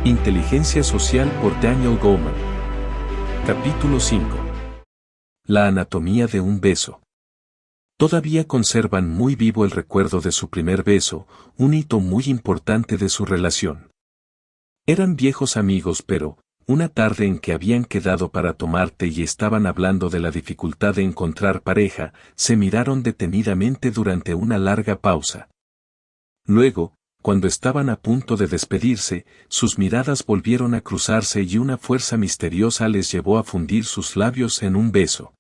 Inteligencia social por Daniel Goleman. Capítulo 5. La anatomía de un beso. Todavía conservan muy vivo el recuerdo de su primer beso, un hito muy importante de su relación. Eran viejos amigos, pero, una tarde en que habían quedado para tomar té y estaban hablando de la dificultad de encontrar pareja, se miraron detenidamente durante una larga pausa. Luego, cuando estaban a punto de despedirse, sus miradas volvieron a cruzarse y una fuerza misteriosa les llevó a fundir sus labios en un beso.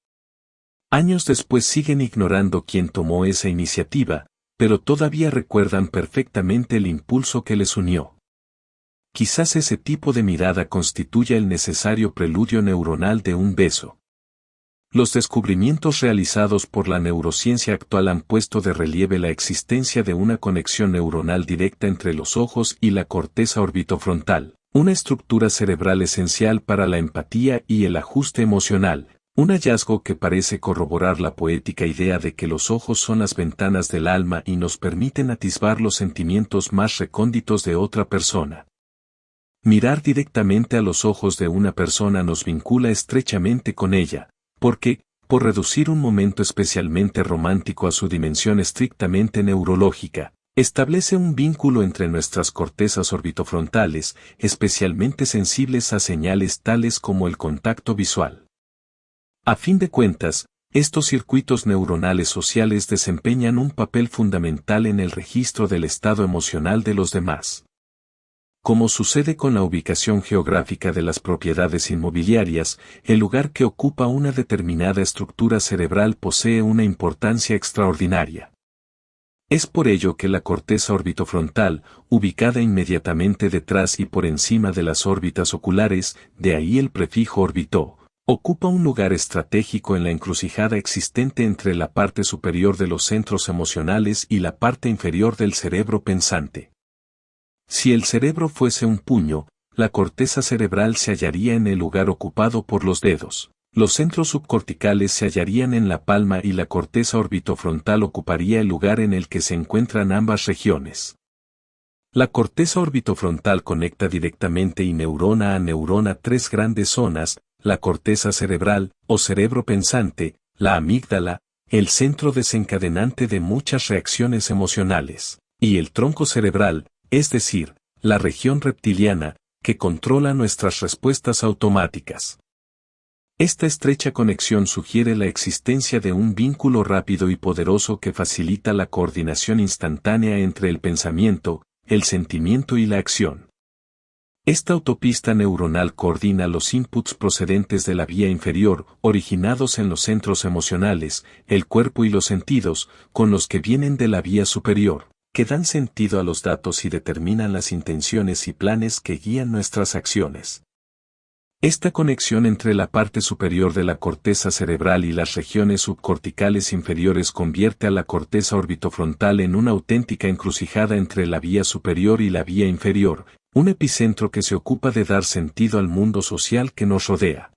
Años después siguen ignorando quién tomó esa iniciativa, pero todavía recuerdan perfectamente el impulso que les unió. Quizás ese tipo de mirada constituya el necesario preludio neuronal de un beso. Los descubrimientos realizados por la neurociencia actual han puesto de relieve la existencia de una conexión neuronal directa entre los ojos y la corteza orbitofrontal, una estructura cerebral esencial para la empatía y el ajuste emocional, un hallazgo que parece corroborar la poética idea de que los ojos son las ventanas del alma y nos permiten atisbar los sentimientos más recónditos de otra persona. Mirar directamente a los ojos de una persona nos vincula estrechamente con ella, porque, por reducir un momento especialmente romántico a su dimensión estrictamente neurológica, establece un vínculo entre nuestras cortezas orbitofrontales, especialmente sensibles a señales tales como el contacto visual. A fin de cuentas, estos circuitos neuronales sociales desempeñan un papel fundamental en el registro del estado emocional de los demás. Como sucede con la ubicación geográfica de las propiedades inmobiliarias, el lugar que ocupa una determinada estructura cerebral posee una importancia extraordinaria. Es por ello que la corteza orbitofrontal, ubicada inmediatamente detrás y por encima de las órbitas oculares, de ahí el prefijo orbitó, ocupa un lugar estratégico en la encrucijada existente entre la parte superior de los centros emocionales y la parte inferior del cerebro pensante. Si el cerebro fuese un puño, la corteza cerebral se hallaría en el lugar ocupado por los dedos. Los centros subcorticales se hallarían en la palma y la corteza orbitofrontal ocuparía el lugar en el que se encuentran ambas regiones. La corteza orbitofrontal conecta directamente y neurona a neurona tres grandes zonas: la corteza cerebral, o cerebro pensante, la amígdala, el centro desencadenante de muchas reacciones emocionales, y el tronco cerebral, es decir, la región reptiliana, que controla nuestras respuestas automáticas. Esta estrecha conexión sugiere la existencia de un vínculo rápido y poderoso que facilita la coordinación instantánea entre el pensamiento, el sentimiento y la acción. Esta autopista neuronal coordina los inputs procedentes de la vía inferior, originados en los centros emocionales, el cuerpo y los sentidos, con los que vienen de la vía superior, que dan sentido a los datos y determinan las intenciones y planes que guían nuestras acciones. Esta conexión entre la parte superior de la corteza cerebral y las regiones subcorticales inferiores convierte a la corteza orbitofrontal en una auténtica encrucijada entre la vía superior y la vía inferior, un epicentro que se ocupa de dar sentido al mundo social que nos rodea.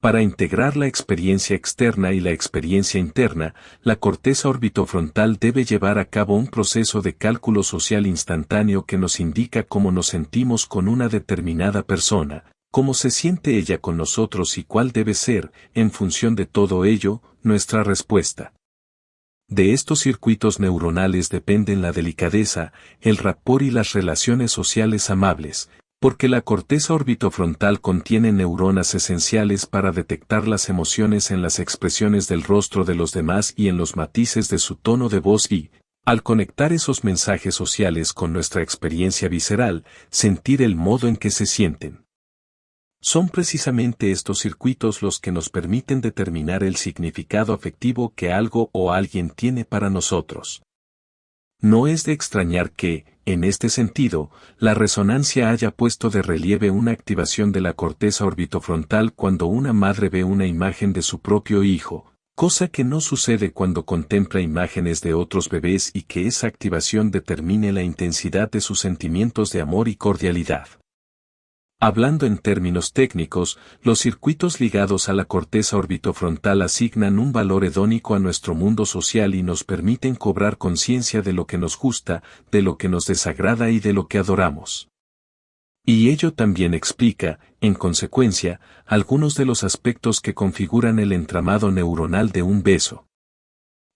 Para integrar la experiencia externa y la experiencia interna, la corteza orbitofrontal debe llevar a cabo un proceso de cálculo social instantáneo que nos indica cómo nos sentimos con una determinada persona, cómo se siente ella con nosotros y cuál debe ser, en función de todo ello, nuestra respuesta. De estos circuitos neuronales dependen la delicadeza, el rapport y las relaciones sociales amables, porque la corteza orbitofrontal contiene neuronas esenciales para detectar las emociones en las expresiones del rostro de los demás y en los matices de su tono de voz y, al conectar esos mensajes sociales con nuestra experiencia visceral, sentir el modo en que se sienten. Son precisamente estos circuitos los que nos permiten determinar el significado afectivo que algo o alguien tiene para nosotros. No es de extrañar que, en este sentido, la resonancia haya puesto de relieve una activación de la corteza orbitofrontal cuando una madre ve una imagen de su propio hijo, cosa que no sucede cuando contempla imágenes de otros bebés, y que esa activación determine la intensidad de sus sentimientos de amor y cordialidad. Hablando en términos técnicos, los circuitos ligados a la corteza orbitofrontal asignan un valor hedónico a nuestro mundo social y nos permiten cobrar conciencia de lo que nos gusta, de lo que nos desagrada y de lo que adoramos. Y ello también explica, en consecuencia, algunos de los aspectos que configuran el entramado neuronal de un beso.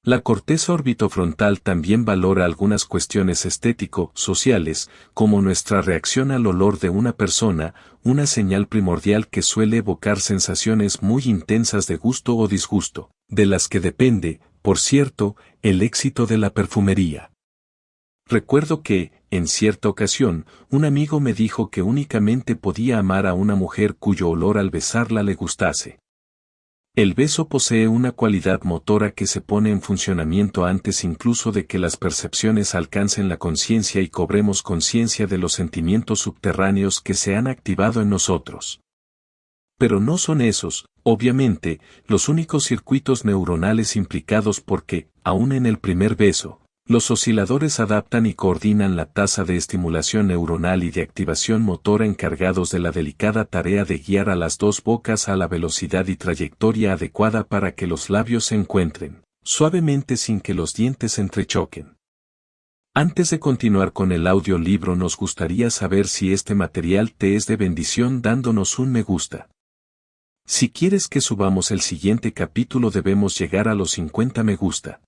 La corteza orbitofrontal también valora algunas cuestiones estético-sociales, como nuestra reacción al olor de una persona, una señal primordial que suele evocar sensaciones muy intensas de gusto o disgusto, de las que depende, por cierto, el éxito de la perfumería. Recuerdo que, en cierta ocasión, un amigo me dijo que únicamente podía amar a una mujer cuyo olor al besarla le gustase. El beso posee una cualidad motora que se pone en funcionamiento antes incluso de que las percepciones alcancen la conciencia y cobremos conciencia de los sentimientos subterráneos que se han activado en nosotros. Pero no son esos, obviamente, los únicos circuitos neuronales implicados porque, aún en el primer beso, los osciladores adaptan y coordinan la tasa de estimulación neuronal y de activación motora encargados de la delicada tarea de guiar a las dos bocas a la velocidad y trayectoria adecuada para que los labios se encuentren, suavemente sin que los dientes entrechoquen. Antes de continuar con el audiolibro nos gustaría saber si este material te es de bendición dándonos un me gusta. Si quieres que subamos el siguiente capítulo debemos llegar a los 50 me gusta.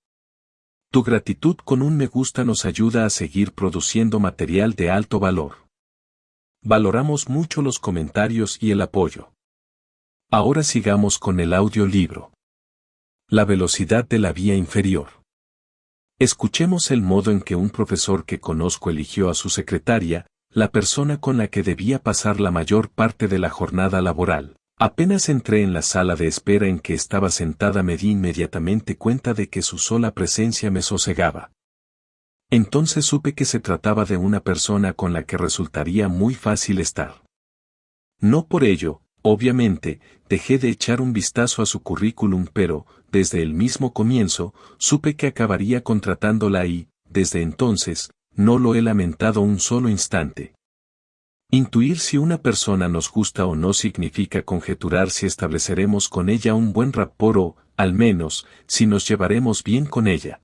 Tu gratitud con un me gusta nos ayuda a seguir produciendo material de alto valor. Valoramos mucho los comentarios y el apoyo. Ahora sigamos con el audiolibro. La velocidad de la vía inferior. Escuchemos el modo en que un profesor que conozco eligió a su secretaria, la persona con la que debía pasar la mayor parte de la jornada laboral. Apenas entré en la sala de espera en que estaba sentada me di inmediatamente cuenta de que su sola presencia me sosegaba. Entonces supe que se trataba de una persona con la que resultaría muy fácil estar. No por ello, obviamente, dejé de echar un vistazo a su currículum pero, desde el mismo comienzo, supe que acabaría contratándola y, desde entonces, no lo he lamentado un solo instante. Intuir si una persona nos gusta o no significa conjeturar si estableceremos con ella un buen rapport o, al menos, si nos llevaremos bien con ella.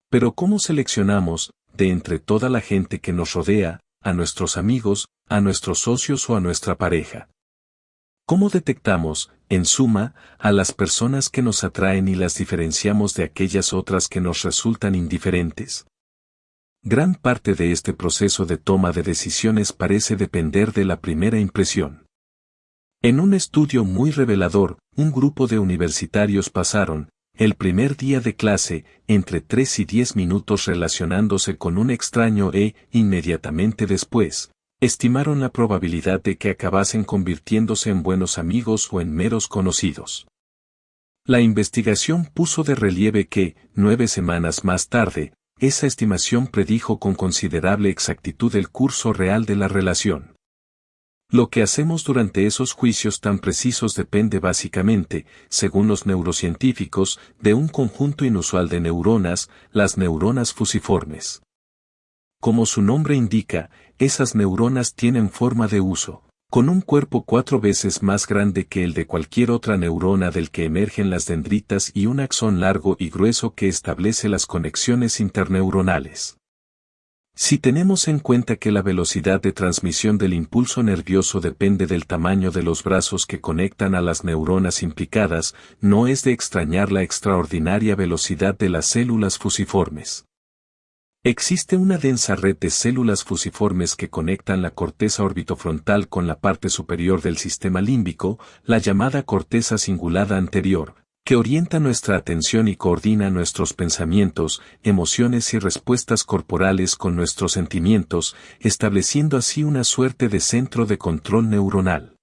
Pero ¿cómo seleccionamos, de entre toda la gente que nos rodea, a nuestros amigos, a nuestros socios o a nuestra pareja? ¿Cómo detectamos, en suma, a las personas que nos atraen y las diferenciamos de aquellas otras que nos resultan indiferentes? Gran parte de este proceso de toma de decisiones parece depender de la primera impresión. En un estudio muy revelador, un grupo de universitarios pasaron, el primer día de clase, entre 3 y 10 minutos relacionándose con un extraño e, inmediatamente después, estimaron la probabilidad de que acabasen convirtiéndose en buenos amigos o en meros conocidos. La investigación puso de relieve que, 9 semanas más tarde, esa estimación predijo con considerable exactitud el curso real de la relación. Lo que hacemos durante esos juicios tan precisos depende básicamente, según los neurocientíficos, de un conjunto inusual de neuronas, las neuronas fusiformes. Como su nombre indica, esas neuronas tienen forma de huso, con un cuerpo 4 veces más grande que el de cualquier otra neurona del que emergen las dendritas y un axón largo y grueso que establece las conexiones interneuronales. Si tenemos en cuenta que la velocidad de transmisión del impulso nervioso depende del tamaño de los brazos que conectan a las neuronas implicadas, no es de extrañar la extraordinaria velocidad de las células fusiformes. Existe una densa red de células fusiformes que conectan la corteza orbitofrontal con la parte superior del sistema límbico, la llamada corteza cingulada anterior, que orienta nuestra atención y coordina nuestros pensamientos, emociones y respuestas corporales con nuestros sentimientos, estableciendo así una suerte de centro de control neuronal.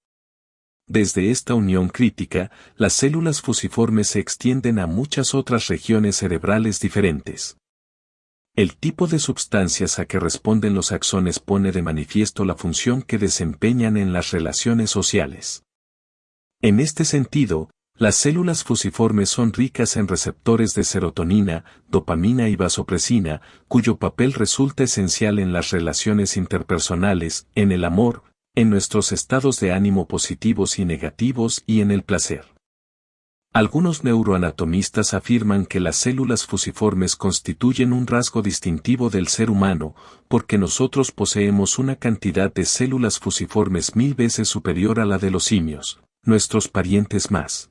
Desde esta unión crítica, las células fusiformes se extienden a muchas otras regiones cerebrales diferentes. El tipo de sustancias a que responden los axones pone de manifiesto la función que desempeñan en las relaciones sociales. En este sentido, las células fusiformes son ricas en receptores de serotonina, dopamina y vasopresina, cuyo papel resulta esencial en las relaciones interpersonales, en el amor, en nuestros estados de ánimo positivos y negativos y en el placer. Algunos neuroanatomistas afirman que las células fusiformes constituyen un rasgo distintivo del ser humano, porque nosotros poseemos una cantidad de células fusiformes 1000 veces superior a la de los simios, nuestros parientes más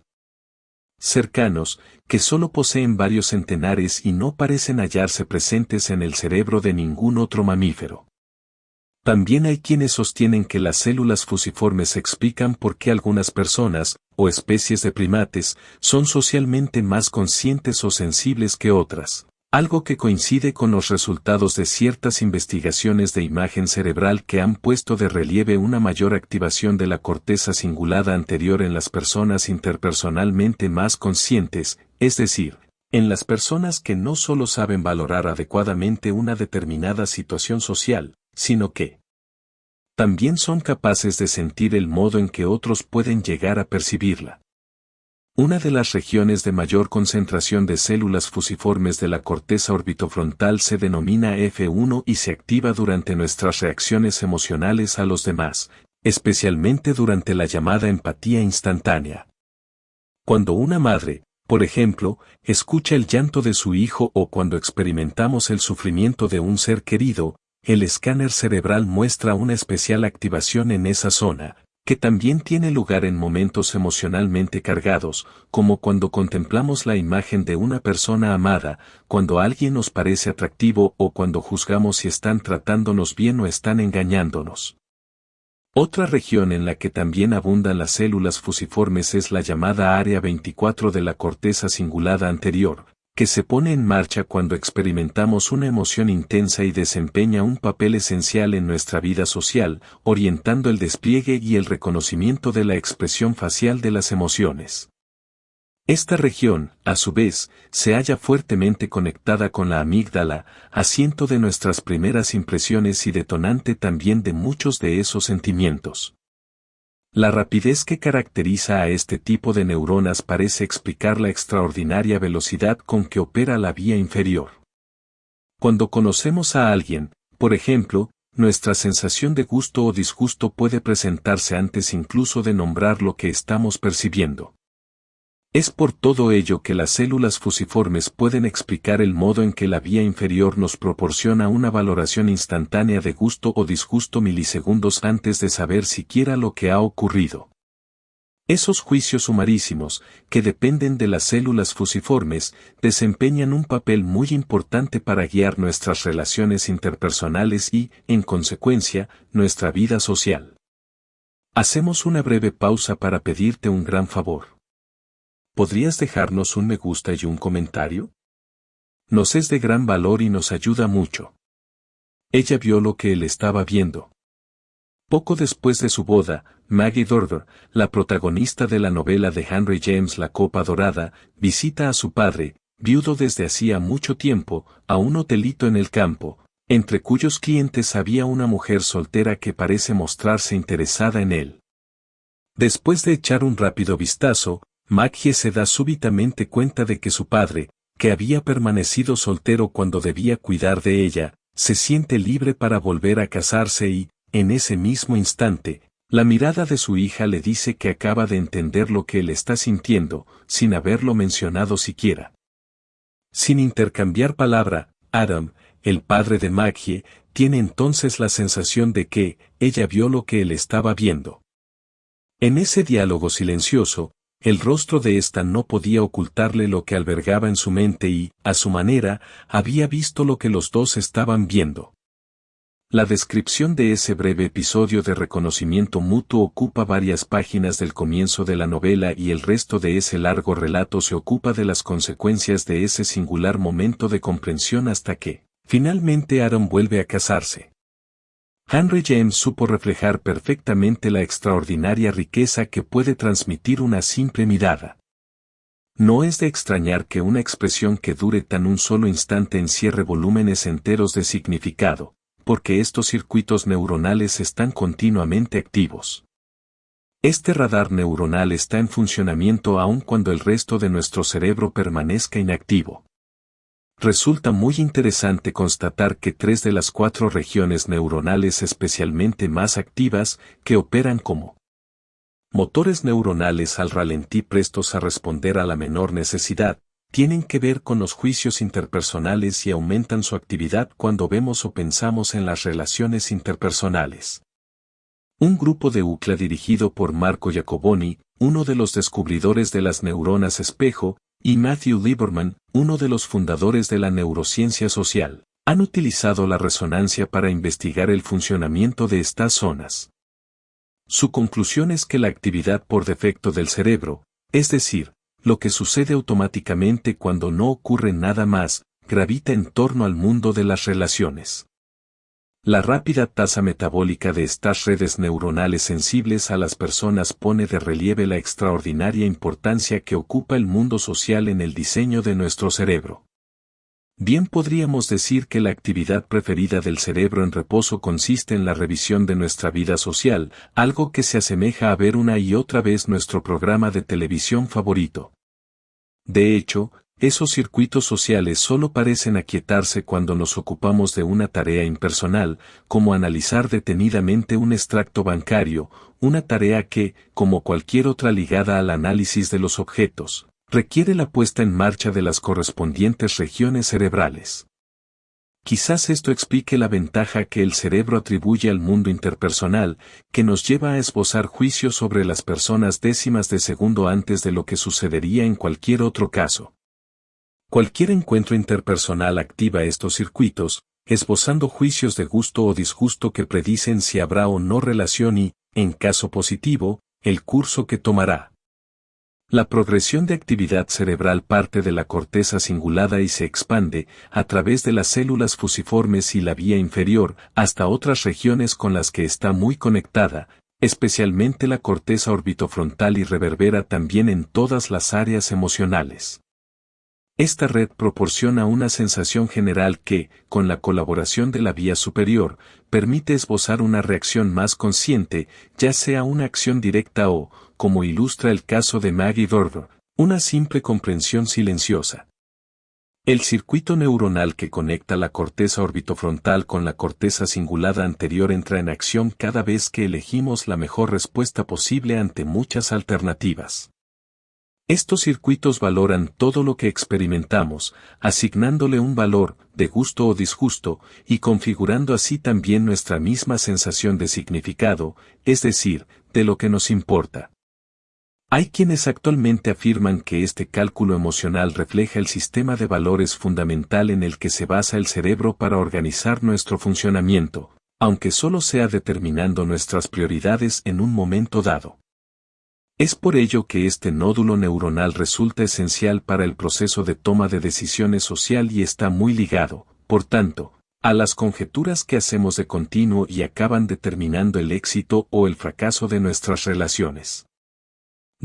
cercanos, que solo poseen varios centenares y no parecen hallarse presentes en el cerebro de ningún otro mamífero. También hay quienes sostienen que las células fusiformes explican por qué algunas personas, o especies de primates, son socialmente más conscientes o sensibles que otras, algo que coincide con los resultados de ciertas investigaciones de imagen cerebral que han puesto de relieve una mayor activación de la corteza cingulada anterior en las personas interpersonalmente más conscientes, es decir, en las personas que no solo saben valorar adecuadamente una determinada situación social, sino que también son capaces de sentir el modo en que otros pueden llegar a percibirla. Una de las regiones de mayor concentración de células fusiformes de la corteza orbitofrontal se denomina F1 y se activa durante nuestras reacciones emocionales a los demás, especialmente durante la llamada empatía instantánea. Cuando una madre, por ejemplo, escucha el llanto de su hijo o cuando experimentamos el sufrimiento de un ser querido, el escáner cerebral muestra una especial activación en esa zona, que también tiene lugar en momentos emocionalmente cargados, como cuando contemplamos la imagen de una persona amada, cuando alguien nos parece atractivo o cuando juzgamos si están tratándonos bien o están engañándonos. Otra región en la que también abundan las células fusiformes es la llamada área 24 de la corteza cingulada anterior, que se pone en marcha cuando experimentamos una emoción intensa y desempeña un papel esencial en nuestra vida social, orientando el despliegue y el reconocimiento de la expresión facial de las emociones. Esta región, a su vez, se halla fuertemente conectada con la amígdala, asiento de nuestras primeras impresiones y detonante también de muchos de esos sentimientos. La rapidez que caracteriza a este tipo de neuronas parece explicar la extraordinaria velocidad con que opera la vía inferior. Cuando conocemos a alguien, por ejemplo, nuestra sensación de gusto o disgusto puede presentarse antes incluso de nombrar lo que estamos percibiendo. Es por todo ello que las células fusiformes pueden explicar el modo en que la vía inferior nos proporciona una valoración instantánea de gusto o disgusto milisegundos antes de saber siquiera lo que ha ocurrido. Esos juicios sumarísimos, que dependen de las células fusiformes, desempeñan un papel muy importante para guiar nuestras relaciones interpersonales y, en consecuencia, nuestra vida social. Hacemos una breve pausa para pedirte un gran favor. ¿Podrías dejarnos un me gusta y un comentario? Nos es de gran valor y nos ayuda mucho. Ella vio lo que él estaba viendo. Poco después de su boda, Maggie Dorver, la protagonista de la novela de Henry James La Copa Dorada, visita a su padre, viudo desde hacía mucho tiempo, a un hotelito en el campo, entre cuyos clientes había una mujer soltera que parece mostrarse interesada en él. Después de echar un rápido vistazo, Maggie se da súbitamente cuenta de que su padre, que había permanecido soltero cuando debía cuidar de ella, se siente libre para volver a casarse y, en ese mismo instante, la mirada de su hija le dice que acaba de entender lo que él está sintiendo, sin haberlo mencionado siquiera. Sin intercambiar palabra, Adam, el padre de Maggie, tiene entonces la sensación de que ella vio lo que él estaba viendo. En ese diálogo silencioso, el rostro de ésta no podía ocultarle lo que albergaba en su mente y, a su manera, había visto lo que los dos estaban viendo. La descripción de ese breve episodio de reconocimiento mutuo ocupa varias páginas del comienzo de la novela y el resto de ese largo relato se ocupa de las consecuencias de ese singular momento de comprensión hasta que, finalmente Aaron vuelve a casarse. Henry James supo reflejar perfectamente la extraordinaria riqueza que puede transmitir una simple mirada. No es de extrañar que una expresión que dure tan un solo instante encierre volúmenes enteros de significado, porque estos circuitos neuronales están continuamente activos. Este radar neuronal está en funcionamiento aun cuando el resto de nuestro cerebro permanezca inactivo. Resulta muy interesante constatar que 3 de las 4 regiones neuronales especialmente más activas, que operan como Motores neuronales al ralentí prestos a responder a la menor necesidad, tienen que ver con los juicios interpersonales y aumentan su actividad cuando vemos o pensamos en las relaciones interpersonales. Un grupo de UCLA dirigido por Marco Iacoboni, uno de los descubridores de las neuronas espejo, y Matthew Lieberman, uno de los fundadores de la neurociencia social, han utilizado la resonancia para investigar el funcionamiento de estas zonas. Su conclusión es que la actividad por defecto del cerebro, es decir, lo que sucede automáticamente cuando no ocurre nada más, gravita en torno al mundo de las relaciones. La rápida tasa metabólica de estas redes neuronales sensibles a las personas pone de relieve la extraordinaria importancia que ocupa el mundo social en el diseño de nuestro cerebro. Bien podríamos decir que la actividad preferida del cerebro en reposo consiste en la revisión de nuestra vida social, algo que se asemeja a ver una y otra vez nuestro programa de televisión favorito. De hecho, esos circuitos sociales solo parecen aquietarse cuando nos ocupamos de una tarea impersonal, como analizar detenidamente un extracto bancario, una tarea que, como cualquier otra ligada al análisis de los objetos, requiere la puesta en marcha de las correspondientes regiones cerebrales. Quizás esto explique la ventaja que el cerebro atribuye al mundo interpersonal, que nos lleva a esbozar juicios sobre las personas décimas de segundo antes de lo que sucedería en cualquier otro caso. Cualquier encuentro interpersonal activa estos circuitos, esbozando juicios de gusto o disgusto que predicen si habrá o no relación y, en caso positivo, el curso que tomará. La progresión de actividad cerebral parte de la corteza cingulada y se expande, a través de las células fusiformes y la vía inferior, hasta otras regiones con las que está muy conectada, especialmente la corteza orbitofrontal y reverbera también en todas las áreas emocionales. Esta red proporciona una sensación general que, con la colaboración de la vía superior, permite esbozar una reacción más consciente, ya sea una acción directa o, como ilustra el caso de Maggie Verber, una simple comprensión silenciosa. El circuito neuronal que conecta la corteza orbitofrontal con la corteza cingulada anterior entra en acción cada vez que elegimos la mejor respuesta posible ante muchas alternativas. Estos circuitos valoran todo lo que experimentamos, asignándole un valor, de gusto o disgusto, y configurando así también nuestra misma sensación de significado, es decir, de lo que nos importa. Hay quienes actualmente afirman que este cálculo emocional refleja el sistema de valores fundamental en el que se basa el cerebro para organizar nuestro funcionamiento, aunque solo sea determinando nuestras prioridades en un momento dado. Es por ello que este nódulo neuronal resulta esencial para el proceso de toma de decisiones social y está muy ligado, por tanto, a las conjeturas que hacemos de continuo y acaban determinando el éxito o el fracaso de nuestras relaciones.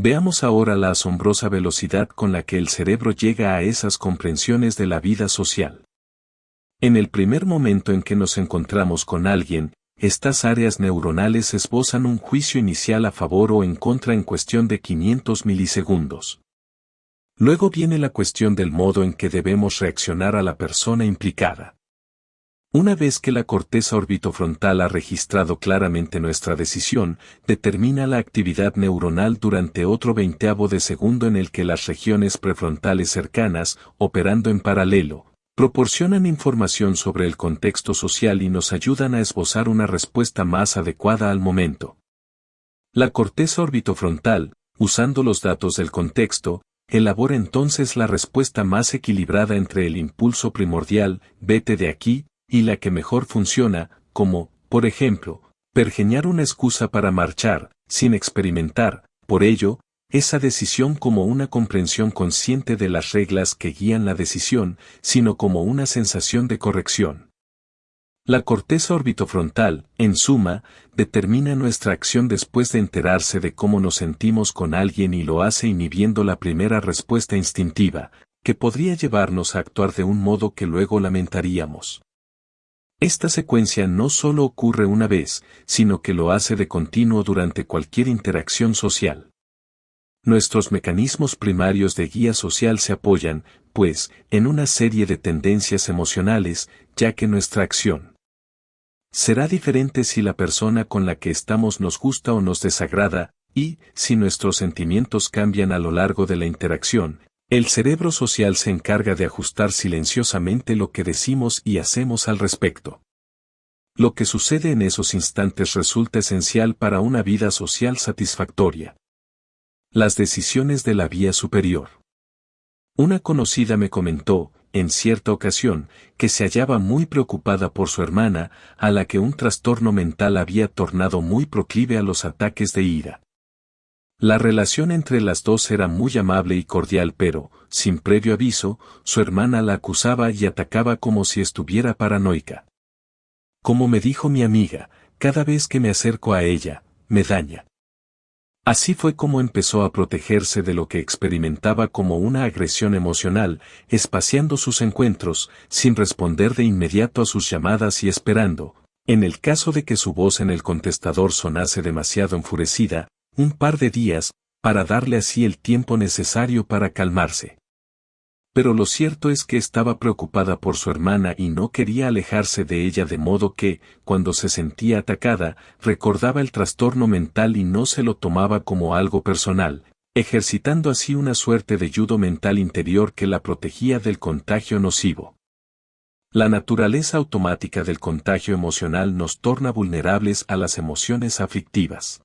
Veamos ahora la asombrosa velocidad con la que el cerebro llega a esas comprensiones de la vida social. En el primer momento en que nos encontramos con alguien, estas áreas neuronales esbozan un juicio inicial a favor o en contra en cuestión de 500 milisegundos. Luego viene la cuestión del modo en que debemos reaccionar a la persona implicada. Una vez que la corteza orbitofrontal ha registrado claramente nuestra decisión, determina la actividad neuronal durante otro 20avo de segundo en el que las regiones prefrontales cercanas, operando en paralelo, proporcionan información sobre el contexto social y nos ayudan a esbozar una respuesta más adecuada al momento. La corteza orbitofrontal, usando los datos del contexto, elabora entonces la respuesta más equilibrada entre el impulso primordial, vete de aquí, y la que mejor funciona, como, por ejemplo, pergeñar una excusa para marchar, sin experimentar, por ello, esa decisión como una comprensión consciente de las reglas que guían la decisión, sino como una sensación de corrección. La corteza orbitofrontal, en suma, determina nuestra acción después de enterarse de cómo nos sentimos con alguien y lo hace inhibiendo la primera respuesta instintiva, que podría llevarnos a actuar de un modo que luego lamentaríamos. Esta secuencia no solo ocurre una vez, sino que lo hace de continuo durante cualquier interacción social. Nuestros mecanismos primarios de guía social se apoyan, pues, en una serie de tendencias emocionales, ya que nuestra acción será diferente si la persona con la que estamos nos gusta o nos desagrada, Y, si nuestros sentimientos cambian a lo largo de la interacción, el cerebro social se encarga de ajustar silenciosamente lo que decimos y hacemos al respecto. Lo que sucede en esos instantes resulta esencial para una vida social satisfactoria. Las decisiones de la vía superior. Una conocida me comentó, en cierta ocasión, que se hallaba muy preocupada por su hermana, a la que un trastorno mental había tornado muy proclive a los ataques de ira. La relación entre las dos era muy amable y cordial, pero, sin previo aviso, su hermana la acusaba y atacaba como si estuviera paranoica. Como me dijo mi amiga, cada vez que me acerco a ella, me daña. Así fue como empezó a protegerse de lo que experimentaba como una agresión emocional, espaciando sus encuentros, sin responder de inmediato a sus llamadas y esperando, en el caso de que su voz en el contestador sonase demasiado enfurecida, un par de días, para darle así el tiempo necesario para calmarse. Pero lo cierto es que estaba preocupada por su hermana y no quería alejarse de ella, de modo que, cuando se sentía atacada, recordaba el trastorno mental y no se lo tomaba como algo personal, ejercitando así una suerte de judo mental interior que la protegía del contagio nocivo. La naturaleza automática del contagio emocional nos torna vulnerables a las emociones aflictivas.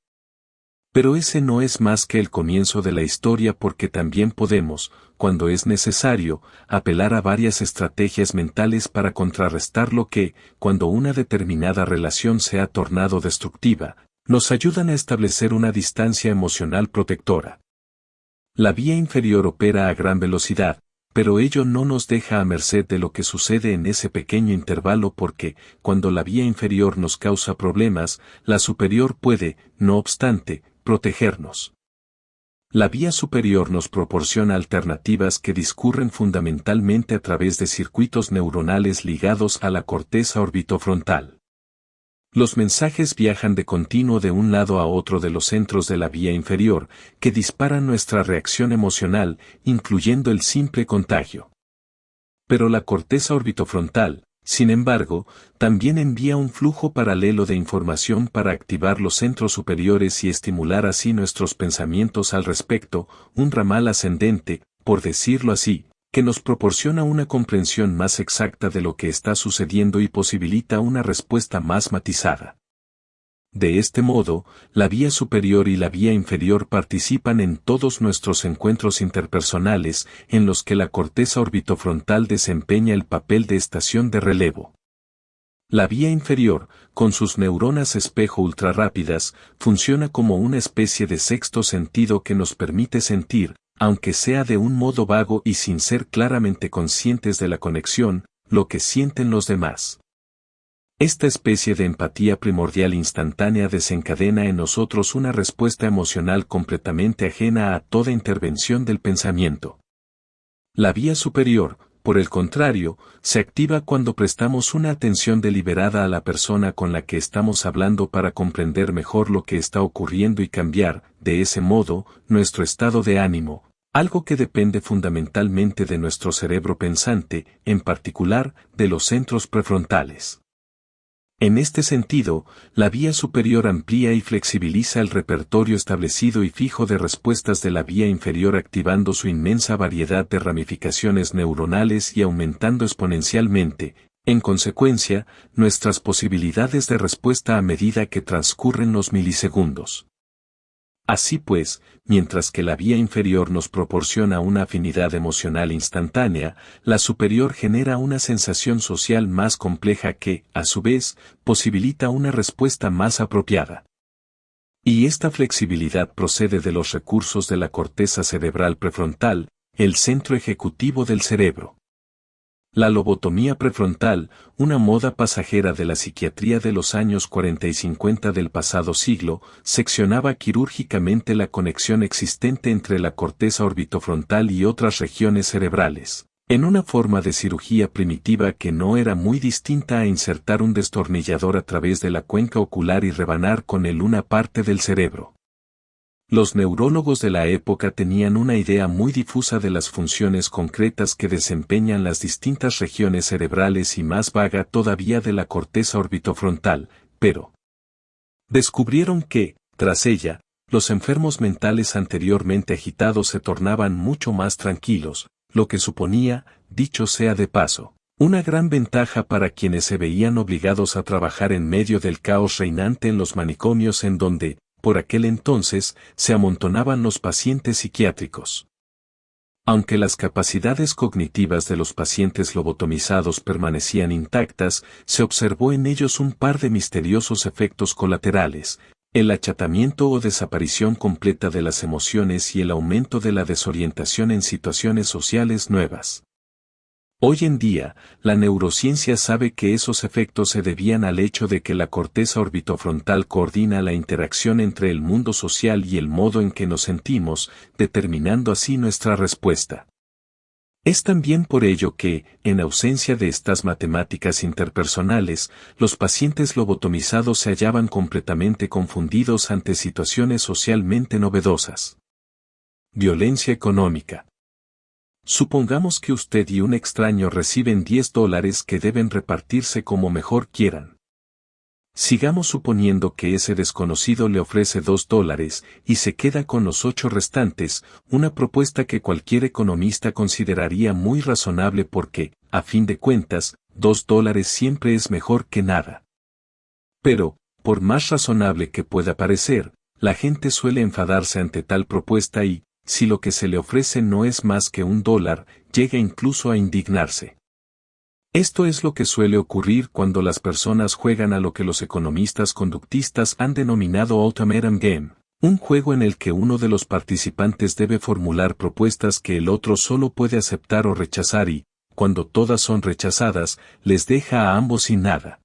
Pero ese no es más que el comienzo de la historia, porque también podemos, cuando es necesario, apelar a varias estrategias mentales para contrarrestar lo que, cuando una determinada relación se ha tornado destructiva, nos ayudan a establecer una distancia emocional protectora. La vía inferior opera a gran velocidad, pero ello no nos deja a merced de lo que sucede en ese pequeño intervalo, porque, cuando la vía inferior nos causa problemas, la superior puede, no obstante, protegernos. La vía superior nos proporciona alternativas que discurren fundamentalmente a través de circuitos neuronales ligados a la corteza orbitofrontal. Los mensajes viajan de continuo de un lado a otro de los centros de la vía inferior, que disparan nuestra reacción emocional, incluyendo el simple contagio. Pero la corteza orbitofrontal, sin embargo, también envía un flujo paralelo de información para activar los centros superiores y estimular así nuestros pensamientos al respecto, un ramal ascendente, por decirlo así, que nos proporciona una comprensión más exacta de lo que está sucediendo y posibilita una respuesta más matizada. De este modo, la vía superior y la vía inferior participan en todos nuestros encuentros interpersonales, en los que la corteza orbitofrontal desempeña el papel de estación de relevo. La vía inferior, con sus neuronas espejo ultrarrápidas, funciona como una especie de sexto sentido que nos permite sentir, aunque sea de un modo vago y sin ser claramente conscientes de la conexión, lo que sienten los demás. Esta especie de empatía primordial instantánea desencadena en nosotros una respuesta emocional completamente ajena a toda intervención del pensamiento. La vía superior, por el contrario, se activa cuando prestamos una atención deliberada a la persona con la que estamos hablando para comprender mejor lo que está ocurriendo y cambiar, de ese modo, nuestro estado de ánimo, algo que depende fundamentalmente de nuestro cerebro pensante, en particular, de los centros prefrontales. En este sentido, la vía superior amplía y flexibiliza el repertorio establecido y fijo de respuestas de la vía inferior, activando su inmensa variedad de ramificaciones neuronales y aumentando exponencialmente, en consecuencia, nuestras posibilidades de respuesta a medida que transcurren los milisegundos. Así pues, mientras que la vía inferior nos proporciona una afinidad emocional instantánea, la superior genera una sensación social más compleja que, a su vez, posibilita una respuesta más apropiada. Y esta flexibilidad procede de los recursos de la corteza cerebral prefrontal, el centro ejecutivo del cerebro. La lobotomía prefrontal, una moda pasajera de la psiquiatría de los años 40 y 50 del pasado siglo, seccionaba quirúrgicamente la conexión existente entre la corteza orbitofrontal y otras regiones cerebrales, en una forma de cirugía primitiva que no era muy distinta a insertar un destornillador a través de la cuenca ocular y rebanar con él una parte del cerebro. Los neurólogos de la época tenían una idea muy difusa de las funciones concretas que desempeñan las distintas regiones cerebrales y más vaga todavía de la corteza orbitofrontal, pero descubrieron que, tras ella, los enfermos mentales anteriormente agitados se tornaban mucho más tranquilos, lo que suponía, dicho sea de paso, una gran ventaja para quienes se veían obligados a trabajar en medio del caos reinante en los manicomios en donde, por aquel entonces, se amontonaban los pacientes psiquiátricos. Aunque las capacidades cognitivas de los pacientes lobotomizados permanecían intactas, se observó en ellos un par de misteriosos efectos colaterales: el achatamiento o desaparición completa de las emociones y el aumento de la desorientación en situaciones sociales nuevas. Hoy en día, la neurociencia sabe que esos efectos se debían al hecho de que la corteza orbitofrontal coordina la interacción entre el mundo social y el modo en que nos sentimos, determinando así nuestra respuesta. Es también por ello que, en ausencia de estas matemáticas interpersonales, los pacientes lobotomizados se hallaban completamente confundidos ante situaciones socialmente novedosas. Violencia económica. Supongamos que usted y un extraño reciben $10 que deben repartirse como mejor quieran. Sigamos suponiendo que ese desconocido le ofrece $2 y se queda con los 8 restantes, una propuesta que cualquier economista consideraría muy razonable porque, a fin de cuentas, $2 siempre es mejor que nada. Pero, por más razonable que pueda parecer, la gente suele enfadarse ante tal propuesta y, si lo que se le ofrece no es más que $1, llega incluso a indignarse. Esto es lo que suele ocurrir cuando las personas juegan a lo que los economistas conductistas han denominado ultimatum game, un juego en el que uno de los participantes debe formular propuestas que el otro solo puede aceptar o rechazar y, cuando todas son rechazadas, les deja a ambos sin nada.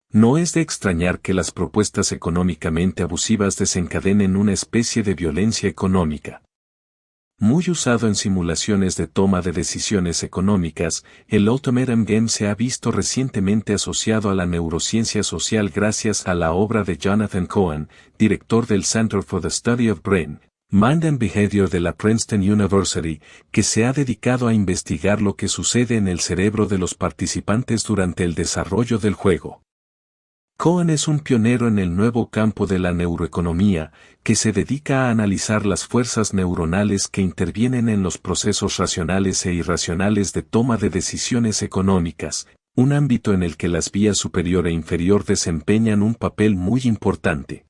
No es de extrañar que las propuestas económicamente abusivas desencadenen una especie de violencia económica. Muy usado en simulaciones de toma de decisiones económicas, el ultimatum game se ha visto recientemente asociado a la neurociencia social gracias a la obra de Jonathan Cohen, director del Center for the Study of Brain, Mind and Behavior de la Princeton University, que se ha dedicado a investigar lo que sucede en el cerebro de los participantes durante el desarrollo del juego. Cohen es un pionero en el nuevo campo de la neuroeconomía, que se dedica a analizar las fuerzas neuronales que intervienen en los procesos racionales e irracionales de toma de decisiones económicas, un ámbito en el que las vías superior e inferior desempeñan un papel muy importante.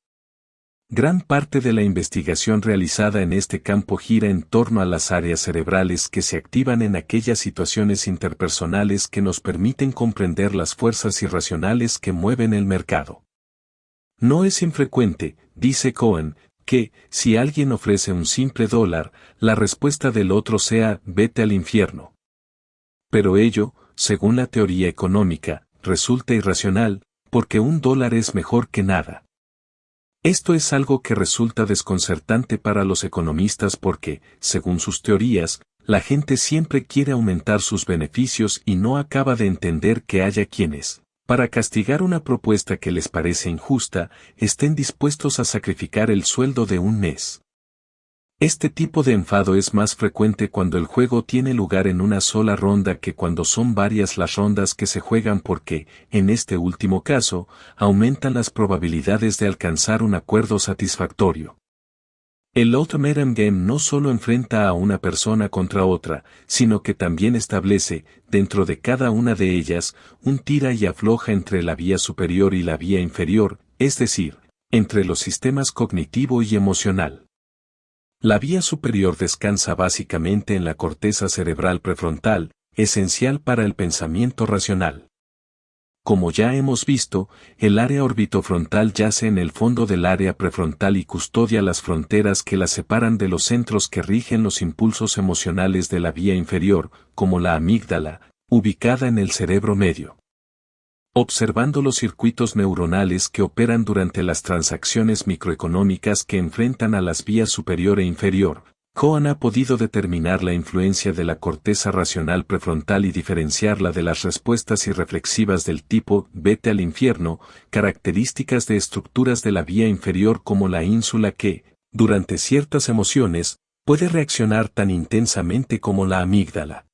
Gran parte de la investigación realizada en este campo gira en torno a las áreas cerebrales que se activan en aquellas situaciones interpersonales que nos permiten comprender las fuerzas irracionales que mueven el mercado. No es infrecuente, dice Cohen, que, si alguien ofrece un simple $1, la respuesta del otro sea «vete al infierno». Pero ello, según la teoría económica, resulta irracional, porque $1 es mejor que nada. Esto es algo que resulta desconcertante para los economistas porque, según sus teorías, la gente siempre quiere aumentar sus beneficios y no acaba de entender que haya quienes, para castigar una propuesta que les parece injusta, estén dispuestos a sacrificar el sueldo de un mes. Este tipo de enfado es más frecuente cuando el juego tiene lugar en una sola ronda que cuando son varias las rondas que se juegan porque, en este último caso, aumentan las probabilidades de alcanzar un acuerdo satisfactorio. El ultimatum game no solo enfrenta a una persona contra otra, sino que también establece, dentro de cada una de ellas, un tira y afloja entre la vía superior y la vía inferior, es decir, entre los sistemas cognitivo y emocional. La vía superior descansa básicamente en la corteza cerebral prefrontal, esencial para el pensamiento racional. Como ya hemos visto, el área orbitofrontal yace en el fondo del área prefrontal y custodia las fronteras que la separan de los centros que rigen los impulsos emocionales de la vía inferior, como la amígdala, ubicada en el cerebro medio. Observando los circuitos neuronales que operan durante las transacciones microeconómicas que enfrentan a las vías superior e inferior, Cohen ha podido determinar la influencia de la corteza racional prefrontal y diferenciarla de las respuestas irreflexivas del tipo «vete al infierno», características de estructuras de la vía inferior como la ínsula que, durante ciertas emociones, puede reaccionar tan intensamente como la amígdala.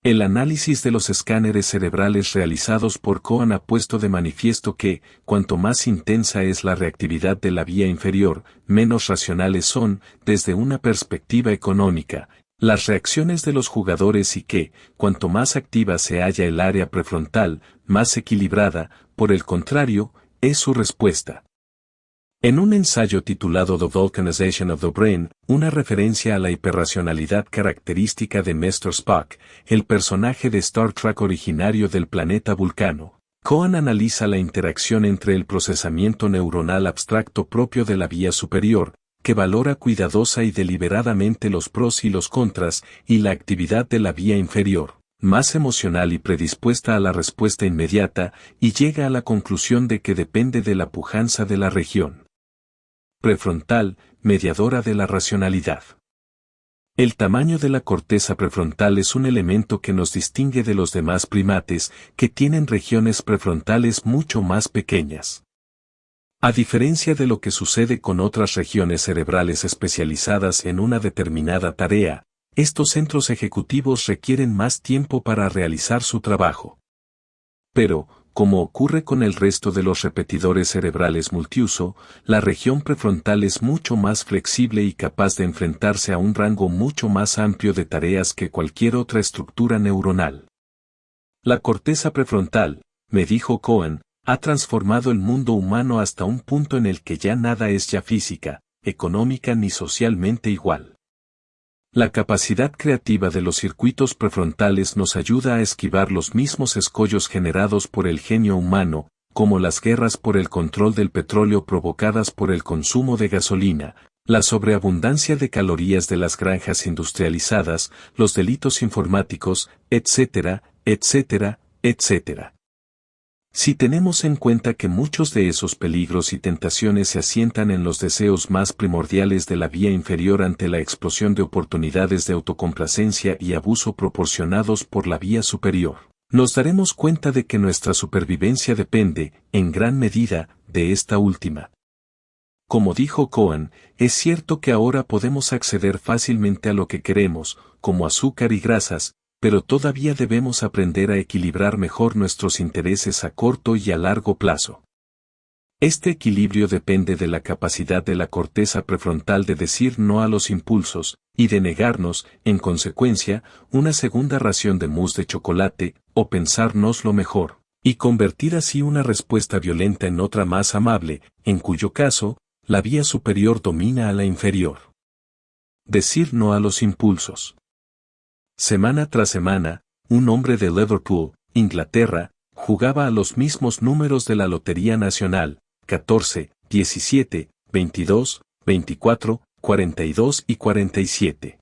El análisis de los escáneres cerebrales realizados por Cohen ha puesto de manifiesto que, cuanto más intensa es la reactividad de la vía inferior, menos racionales son, desde una perspectiva económica, las reacciones de los jugadores y que, cuanto más activa se halla el área prefrontal, más equilibrada, por el contrario, es su respuesta. En un ensayo titulado The Vulcanization of the Brain, una referencia a la hiperracionalidad característica de Mr. Spock, el personaje de Star Trek originario del planeta Vulcano, Cohen analiza la interacción entre el procesamiento neuronal abstracto propio de la vía superior, que valora cuidadosa y deliberadamente los pros y los contras, y la actividad de la vía inferior, más emocional y predispuesta a la respuesta inmediata, y llega a la conclusión de que depende de la pujanza de la región prefrontal, mediadora de la racionalidad. El tamaño de la corteza prefrontal es un elemento que nos distingue de los demás primates, que tienen regiones prefrontales mucho más pequeñas. A diferencia de lo que sucede con otras regiones cerebrales especializadas en una determinada tarea, estos centros ejecutivos requieren más tiempo para realizar su trabajo. Pero, como ocurre con el resto de los repetidores cerebrales multiuso, la región prefrontal es mucho más flexible y capaz de enfrentarse a un rango mucho más amplio de tareas que cualquier otra estructura neuronal. La corteza prefrontal, me dijo Cohen, ha transformado el mundo humano hasta un punto en el que ya nada es ya física, económica ni socialmente igual. La capacidad creativa de los circuitos prefrontales nos ayuda a esquivar los mismos escollos generados por el genio humano, como las guerras por el control del petróleo provocadas por el consumo de gasolina, la sobreabundancia de calorías de las granjas industrializadas, los delitos informáticos, etcétera, etcétera, etcétera. Si tenemos en cuenta que muchos de esos peligros y tentaciones se asientan en los deseos más primordiales de la vía inferior ante la explosión de oportunidades de autocomplacencia y abuso proporcionados por la vía superior, nos daremos cuenta de que nuestra supervivencia depende, en gran medida, de esta última. Como dijo Cohen, es cierto que ahora podemos acceder fácilmente a lo que queremos, como azúcar y grasas, pero todavía debemos aprender a equilibrar mejor nuestros intereses a corto y a largo plazo. Este equilibrio depende de la capacidad de la corteza prefrontal de decir no a los impulsos, y de negarnos, en consecuencia, una segunda ración de mousse de chocolate, o pensarnos lo mejor, y convertir así una respuesta violenta en otra más amable, en cuyo caso, la vía superior domina a la inferior. Decir no a los impulsos. Semana tras semana, un hombre de Liverpool, Inglaterra, jugaba a los mismos números de la Lotería Nacional, 14, 17, 22, 24, 42 y 47.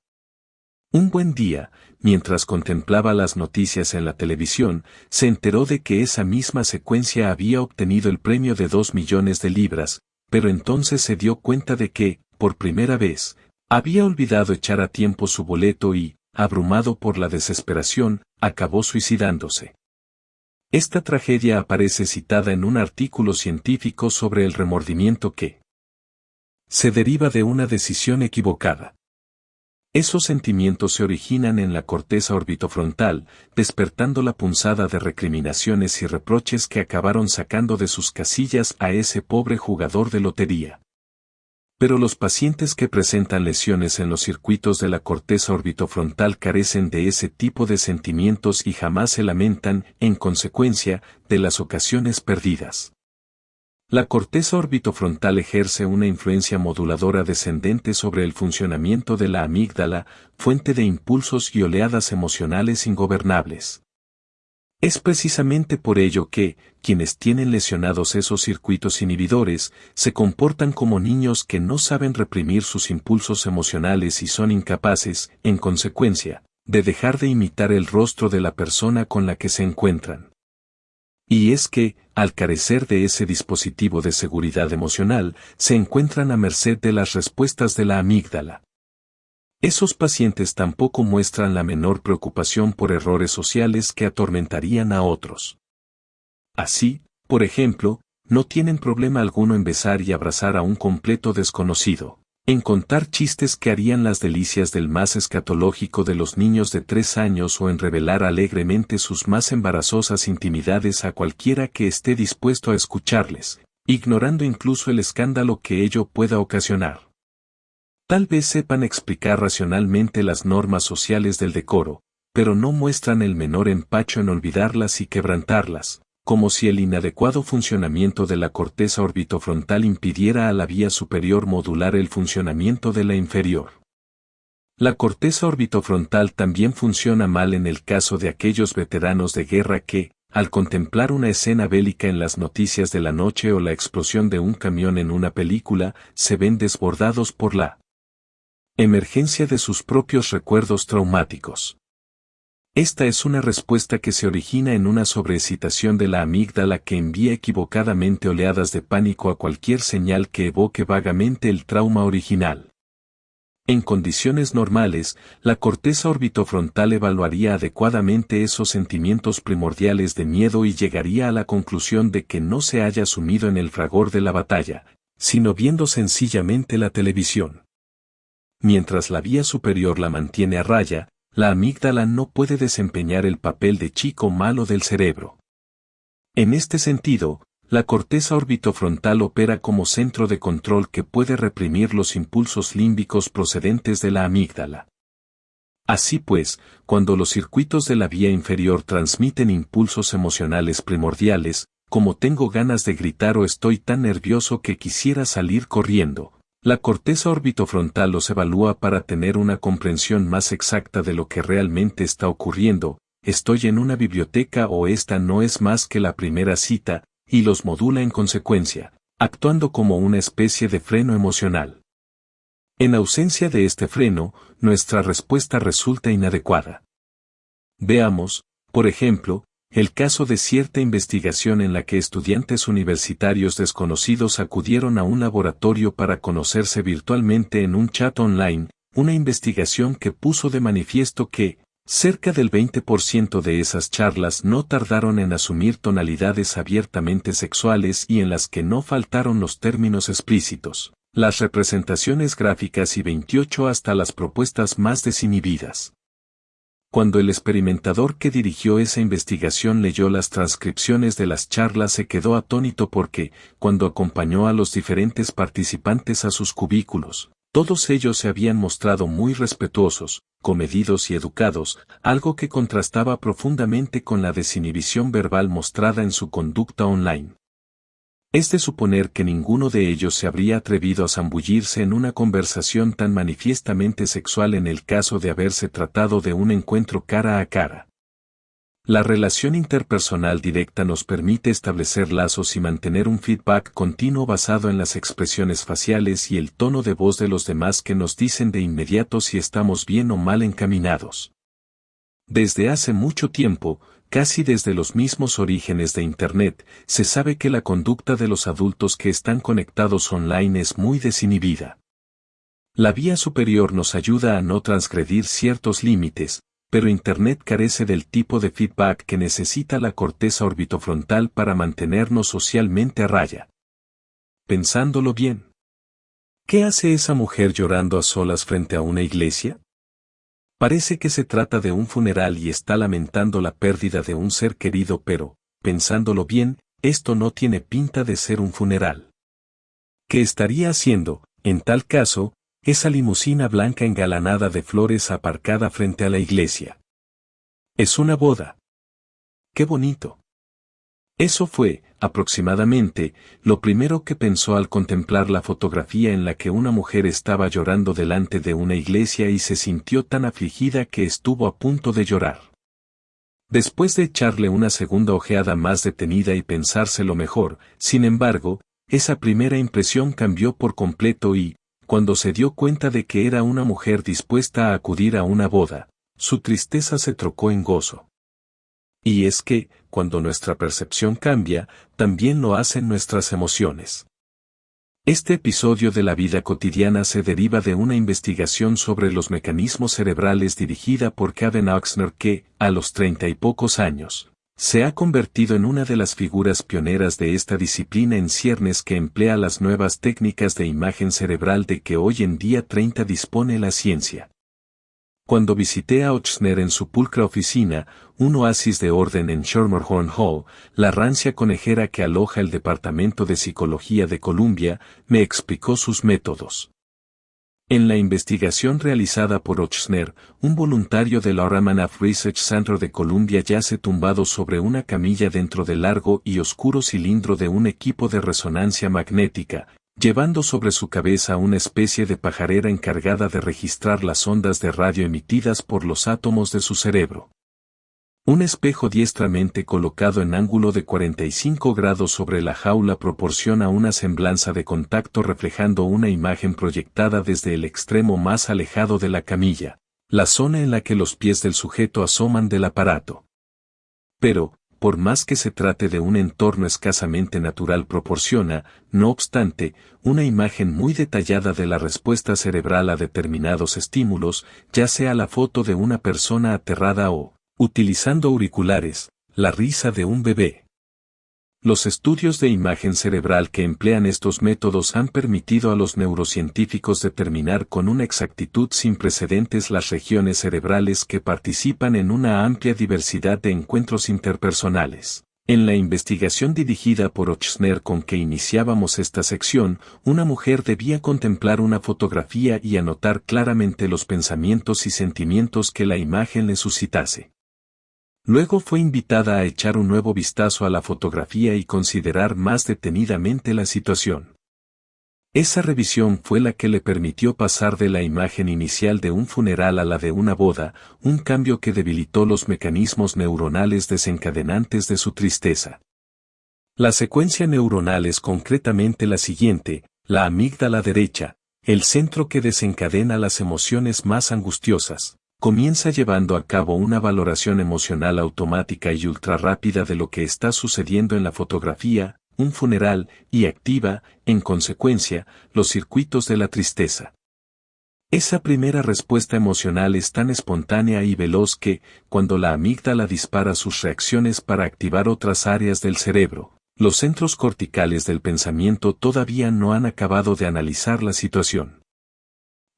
Un buen día, mientras contemplaba las noticias en la televisión, se enteró de que esa misma secuencia había obtenido el premio de 2 millones de libras, pero entonces se dio cuenta de que, por primera vez, había olvidado echar a tiempo su boleto y, abrumado por la desesperación, acabó suicidándose. Esta tragedia aparece citada en un artículo científico sobre el remordimiento que se deriva de una decisión equivocada. Esos sentimientos se originan en la corteza orbitofrontal, despertando la punzada de recriminaciones y reproches que acabaron sacando de sus casillas a ese pobre jugador de lotería. Pero los pacientes que presentan lesiones en los circuitos de la corteza orbitofrontal carecen de ese tipo de sentimientos y jamás se lamentan, en consecuencia, de las ocasiones perdidas. La corteza orbitofrontal ejerce una influencia moduladora descendente sobre el funcionamiento de la amígdala, fuente de impulsos y oleadas emocionales ingobernables. Es precisamente por ello que, quienes tienen lesionados esos circuitos inhibidores, se comportan como niños que no saben reprimir sus impulsos emocionales y son incapaces, en consecuencia, de dejar de imitar el rostro de la persona con la que se encuentran. Y es que, al carecer de ese dispositivo de seguridad emocional, se encuentran a merced de las respuestas de la amígdala. Esos pacientes tampoco muestran la menor preocupación por errores sociales que atormentarían a otros. Así, por ejemplo, no tienen problema alguno en besar y abrazar a un completo desconocido, En contar chistes que harían las delicias del más escatológico de los niños de 3 años o en revelar alegremente sus más embarazosas intimidades a cualquiera que esté dispuesto a escucharles, ignorando incluso el escándalo que ello pueda ocasionar. Tal vez sepan explicar racionalmente las normas sociales del decoro, pero no muestran el menor empacho en olvidarlas y quebrantarlas, como si el inadecuado funcionamiento de la corteza orbitofrontal impidiera a la vía superior modular el funcionamiento de la inferior. La corteza orbitofrontal también funciona mal en el caso de aquellos veteranos de guerra que, al contemplar una escena bélica en las noticias de la noche o la explosión de un camión en una película, se ven desbordados por la emergencia de sus propios recuerdos traumáticos. Esta es una respuesta que se origina en una sobreexcitación de la amígdala que envía equivocadamente oleadas de pánico a cualquier señal que evoque vagamente el trauma original. En condiciones normales, la corteza orbitofrontal evaluaría adecuadamente esos sentimientos primordiales de miedo y llegaría a la conclusión de que no se haya sumido en el fragor de la batalla, sino viendo sencillamente la televisión. Mientras la vía superior la mantiene a raya, la amígdala no puede desempeñar el papel de chico malo del cerebro. En este sentido, la corteza orbitofrontal opera como centro de control que puede reprimir los impulsos límbicos procedentes de la amígdala. Así pues, cuando los circuitos de la vía inferior transmiten impulsos emocionales primordiales, como tengo ganas de gritar o estoy tan nervioso que quisiera salir corriendo, la corteza orbitofrontal los evalúa para tener una comprensión más exacta de lo que realmente está ocurriendo, estoy en una biblioteca o esta no es más que la primera cita, y los modula en consecuencia, actuando como una especie de freno emocional. En ausencia de este freno, nuestra respuesta resulta inadecuada. Veamos, por ejemplo, el caso de cierta investigación en la que estudiantes universitarios desconocidos acudieron a un laboratorio para conocerse virtualmente en un chat online, una investigación que puso de manifiesto que, cerca del 20% de esas charlas no tardaron en asumir tonalidades abiertamente sexuales y en las que no faltaron los términos explícitos, las representaciones gráficas y 28 hasta las propuestas más desinhibidas. Cuando el experimentador que dirigió esa investigación leyó las transcripciones de las charlas se quedó atónito porque, cuando acompañó a los diferentes participantes a sus cubículos, todos ellos se habían mostrado muy respetuosos, comedidos y educados, algo que contrastaba profundamente con la desinhibición verbal mostrada en su conducta online. Es de suponer que ninguno de ellos se habría atrevido a zambullirse en una conversación tan manifiestamente sexual en el caso de haberse tratado de un encuentro cara a cara. La relación interpersonal directa nos permite establecer lazos y mantener un feedback continuo basado en las expresiones faciales y el tono de voz de los demás que nos dicen de inmediato si estamos bien o mal encaminados. Desde hace mucho tiempo, casi desde los mismos orígenes de Internet, se sabe que la conducta de los adultos que están conectados online es muy desinhibida. La vía superior nos ayuda a no transgredir ciertos límites, pero Internet carece del tipo de feedback que necesita la corteza orbitofrontal para mantenernos socialmente a raya. Pensándolo bien, ¿qué hace esa mujer llorando a solas frente a una iglesia? Parece que se trata de un funeral y está lamentando la pérdida de un ser querido, pero, pensándolo bien, esto no tiene pinta de ser un funeral. ¿Qué estaría haciendo, en tal caso, esa limusina blanca engalanada de flores aparcada frente a la iglesia? Es una boda. ¡Qué bonito! Eso fue, aproximadamente, lo primero que pensó al contemplar la fotografía en la que una mujer estaba llorando delante de una iglesia y se sintió tan afligida que estuvo a punto de llorar. Después de echarle una segunda ojeada más detenida y pensárselo mejor, sin embargo, esa primera impresión cambió por completo y, cuando se dio cuenta de que era una mujer dispuesta a acudir a una boda, su tristeza se trocó en gozo. Y es que, cuando nuestra percepción cambia, también lo hacen nuestras emociones. Este episodio de la vida cotidiana se deriva de una investigación sobre los mecanismos cerebrales dirigida por Kevin Oxner que, a los 30 y pocos años, Se ha convertido en una de las figuras pioneras de esta disciplina en ciernes que emplea las nuevas técnicas de imagen cerebral de que hoy en día 30 dispone la ciencia. Cuando visité a Ochsner en su pulcra oficina, un oasis de orden en Schermerhorn Hall, la rancia conejera que aloja el Departamento de Psicología de Columbia, me explicó sus métodos. En la investigación realizada por Ochsner, un voluntario del Ramanuff Research Center de Columbia yace tumbado sobre una camilla dentro del largo y oscuro cilindro de un equipo de resonancia magnética, llevando sobre su cabeza una especie de pajarera encargada de registrar las ondas de radio emitidas por los átomos de su cerebro. Un espejo diestramente colocado en ángulo de 45 grados sobre la jaula proporciona una semblanza de contacto reflejando una imagen proyectada desde el extremo más alejado de la camilla, la zona en la que los pies del sujeto asoman del aparato. Pero, por más que se trate de un entorno escasamente natural proporciona, no obstante, una imagen muy detallada de la respuesta cerebral a determinados estímulos, ya sea la foto de una persona aterrada o, utilizando auriculares, la risa de un bebé. Los estudios de imagen cerebral que emplean estos métodos han permitido a los neurocientíficos determinar con una exactitud sin precedentes las regiones cerebrales que participan en una amplia diversidad de encuentros interpersonales. En la investigación dirigida por Ochsner con que iniciábamos esta sección, una mujer debía contemplar una fotografía y anotar claramente los pensamientos y sentimientos que la imagen le suscitase. Luego fue invitada a echar un nuevo vistazo a la fotografía y considerar más detenidamente la situación. Esa revisión fue la que le permitió pasar de la imagen inicial de un funeral a la de una boda, un cambio que debilitó los mecanismos neuronales desencadenantes de su tristeza. La secuencia neuronal es concretamente la siguiente: la amígdala derecha, el centro que desencadena las emociones más angustiosas, comienza llevando a cabo una valoración emocional automática y ultrarrápida de lo que está sucediendo en la fotografía, un funeral, y activa, en consecuencia, los circuitos de la tristeza. Esa primera respuesta emocional es tan espontánea y veloz que, cuando la amígdala dispara sus reacciones para activar otras áreas del cerebro, los centros corticales del pensamiento todavía no han acabado de analizar la situación.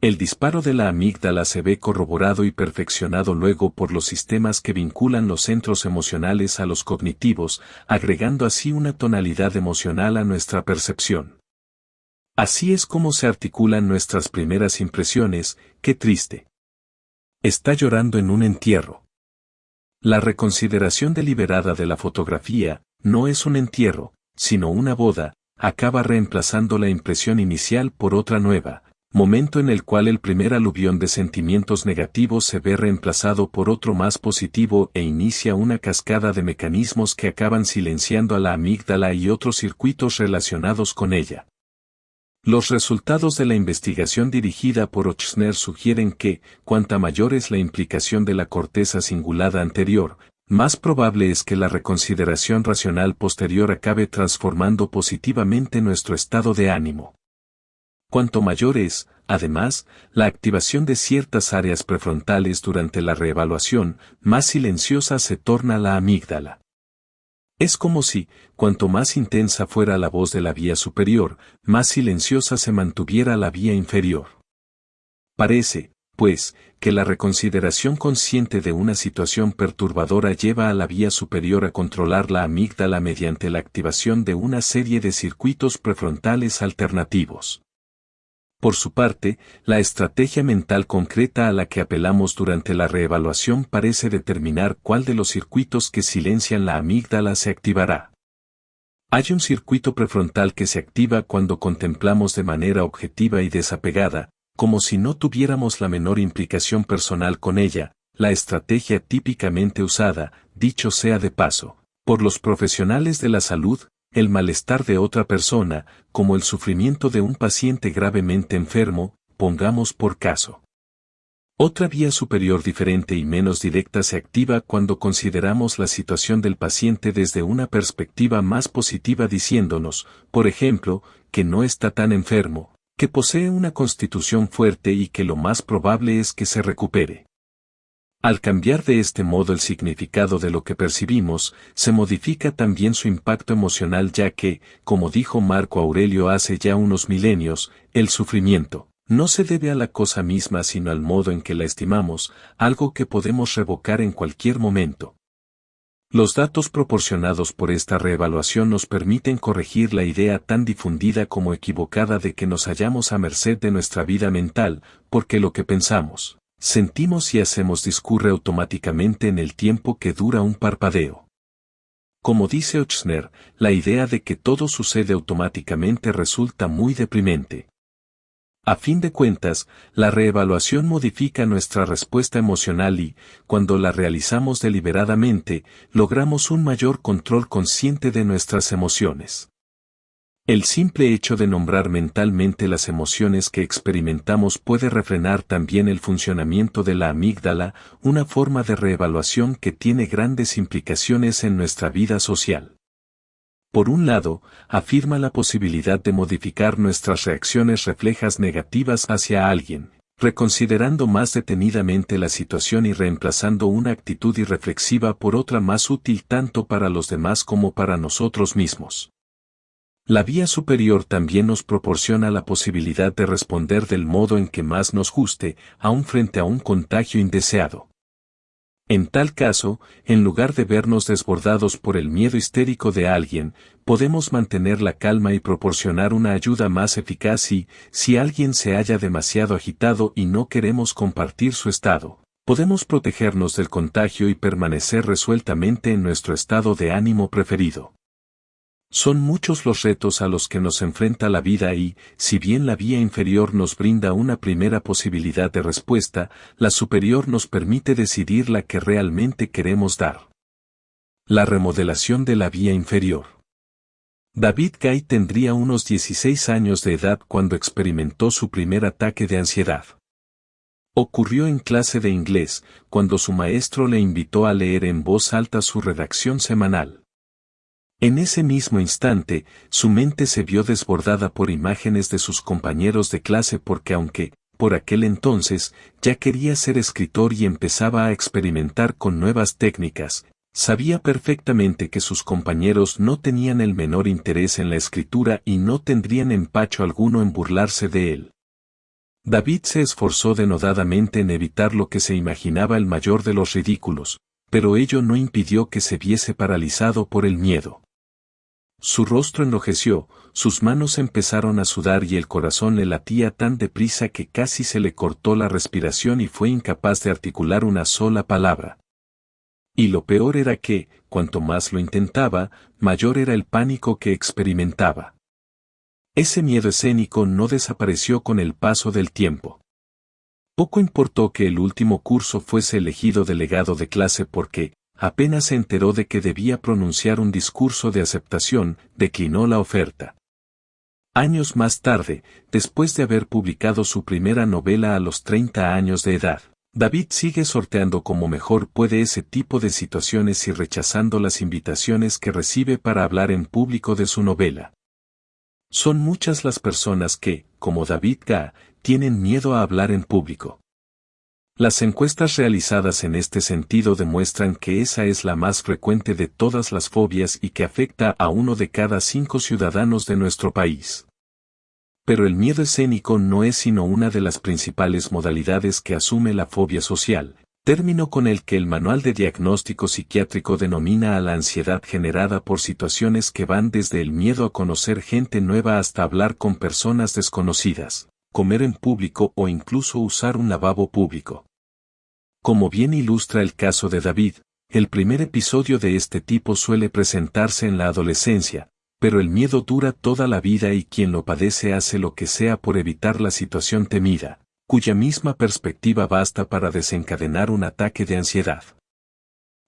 El disparo de la amígdala se ve corroborado y perfeccionado luego por los sistemas que vinculan los centros emocionales a los cognitivos, agregando así una tonalidad emocional a nuestra percepción. Así es como se articulan nuestras primeras impresiones: qué triste. Está llorando en un entierro. La reconsideración deliberada de la fotografía, no es un entierro, sino una boda, acaba reemplazando la impresión inicial por otra nueva, momento en el cual el primer aluvión de sentimientos negativos se ve reemplazado por otro más positivo e inicia una cascada de mecanismos que acaban silenciando a la amígdala y otros circuitos relacionados con ella. Los resultados de la investigación dirigida por Ochsner sugieren que, cuanta mayor es la implicación de la corteza cingulada anterior, más probable es que la reconsideración racional posterior acabe transformando positivamente nuestro estado de ánimo. Cuanto mayor es, además, la activación de ciertas áreas prefrontales durante la reevaluación, más silenciosa se torna la amígdala. Es como si, cuanto más intensa fuera la voz de la vía superior, más silenciosa se mantuviera la vía inferior. Parece, pues, que la reconsideración consciente de una situación perturbadora lleva a la vía superior a controlar la amígdala mediante la activación de una serie de circuitos prefrontales alternativos. Por su parte, la estrategia mental concreta a la que apelamos durante la reevaluación parece determinar cuál de los circuitos que silencian la amígdala se activará. Hay un circuito prefrontal que se activa cuando contemplamos de manera objetiva y desapegada, como si no tuviéramos la menor implicación personal con ella, la estrategia típicamente usada, dicho sea de paso, por los profesionales de la salud. El malestar de otra persona, como el sufrimiento de un paciente gravemente enfermo, pongamos por caso. Otra vía superior diferente y menos directa se activa cuando consideramos la situación del paciente desde una perspectiva más positiva diciéndonos, por ejemplo, que no está tan enfermo, que posee una constitución fuerte y que lo más probable es que se recupere. Al cambiar de este modo el significado de lo que percibimos, se modifica también su impacto emocional, ya que, como dijo Marco Aurelio hace ya unos milenios, el sufrimiento no se debe a la cosa misma sino al modo en que la estimamos, algo que podemos revocar en cualquier momento. Los datos proporcionados por esta reevaluación nos permiten corregir la idea tan difundida como equivocada de que nos hallamos a merced de nuestra vida mental, porque lo que pensamos, sentimos y hacemos discurre automáticamente en el tiempo que dura un parpadeo. Como dice Ochsner, la idea de que todo sucede automáticamente resulta muy deprimente. A fin de cuentas, la reevaluación modifica nuestra respuesta emocional y, cuando la realizamos deliberadamente, logramos un mayor control consciente de nuestras emociones. El simple hecho de nombrar mentalmente las emociones que experimentamos puede refrenar también el funcionamiento de la amígdala, una forma de reevaluación que tiene grandes implicaciones en nuestra vida social. Por un lado, afirma la posibilidad de modificar nuestras reacciones reflejas negativas hacia alguien, reconsiderando más detenidamente la situación y reemplazando una actitud irreflexiva por otra más útil tanto para los demás como para nosotros mismos. La vía superior también nos proporciona la posibilidad de responder del modo en que más nos guste, aun frente a un contagio indeseado. En tal caso, en lugar de vernos desbordados por el miedo histérico de alguien, podemos mantener la calma y proporcionar una ayuda más eficaz y, si alguien se halla demasiado agitado y no queremos compartir su estado, podemos protegernos del contagio y permanecer resueltamente en nuestro estado de ánimo preferido. Son muchos los retos a los que nos enfrenta la vida y, si bien la vía inferior nos brinda una primera posibilidad de respuesta, la superior nos permite decidir la que realmente queremos dar. La remodelación de la vía inferior. David Guy tendría unos 16 años de edad cuando experimentó su primer ataque de ansiedad. Ocurrió en clase de inglés, cuando su maestro le invitó a leer en voz alta su redacción semanal. En ese mismo instante, su mente se vio desbordada por imágenes de sus compañeros de clase porque aunque, por aquel entonces, ya quería ser escritor y empezaba a experimentar con nuevas técnicas, sabía perfectamente que sus compañeros no tenían el menor interés en la escritura y no tendrían empacho alguno en burlarse de él. David se esforzó denodadamente en evitar lo que se imaginaba el mayor de los ridículos, pero ello no impidió que se viese paralizado por el miedo. Su rostro enrojeció, sus manos empezaron a sudar y el corazón le latía tan deprisa que casi se le cortó la respiración y fue incapaz de articular una sola palabra. Y lo peor era que, cuanto más lo intentaba, mayor era el pánico que experimentaba. Ese miedo escénico no desapareció con el paso del tiempo. Poco importó que el último curso fuese elegido delegado de clase porque, apenas se enteró de que debía pronunciar un discurso de aceptación, declinó la oferta. Años más tarde, después de haber publicado su primera novela a los 30 años de edad, David sigue sorteando como mejor puede ese tipo de situaciones y rechazando las invitaciones que recibe para hablar en público de su novela. Son muchas las personas que, como David Ga, tienen miedo a hablar en público. Las encuestas realizadas en este sentido demuestran que esa es la más frecuente de todas las fobias y que afecta a 1 de cada 5 ciudadanos de nuestro país. Pero el miedo escénico no es sino una de las principales modalidades que asume la fobia social, término con el que el Manual de Diagnóstico Psiquiátrico denomina a la ansiedad generada por situaciones que van desde el miedo a conocer gente nueva hasta hablar con personas desconocidas, comer en público o incluso usar un lavabo público. Como bien ilustra el caso de David, el primer episodio de este tipo suele presentarse en la adolescencia, pero el miedo dura toda la vida y quien lo padece hace lo que sea por evitar la situación temida, cuya misma perspectiva basta para desencadenar un ataque de ansiedad.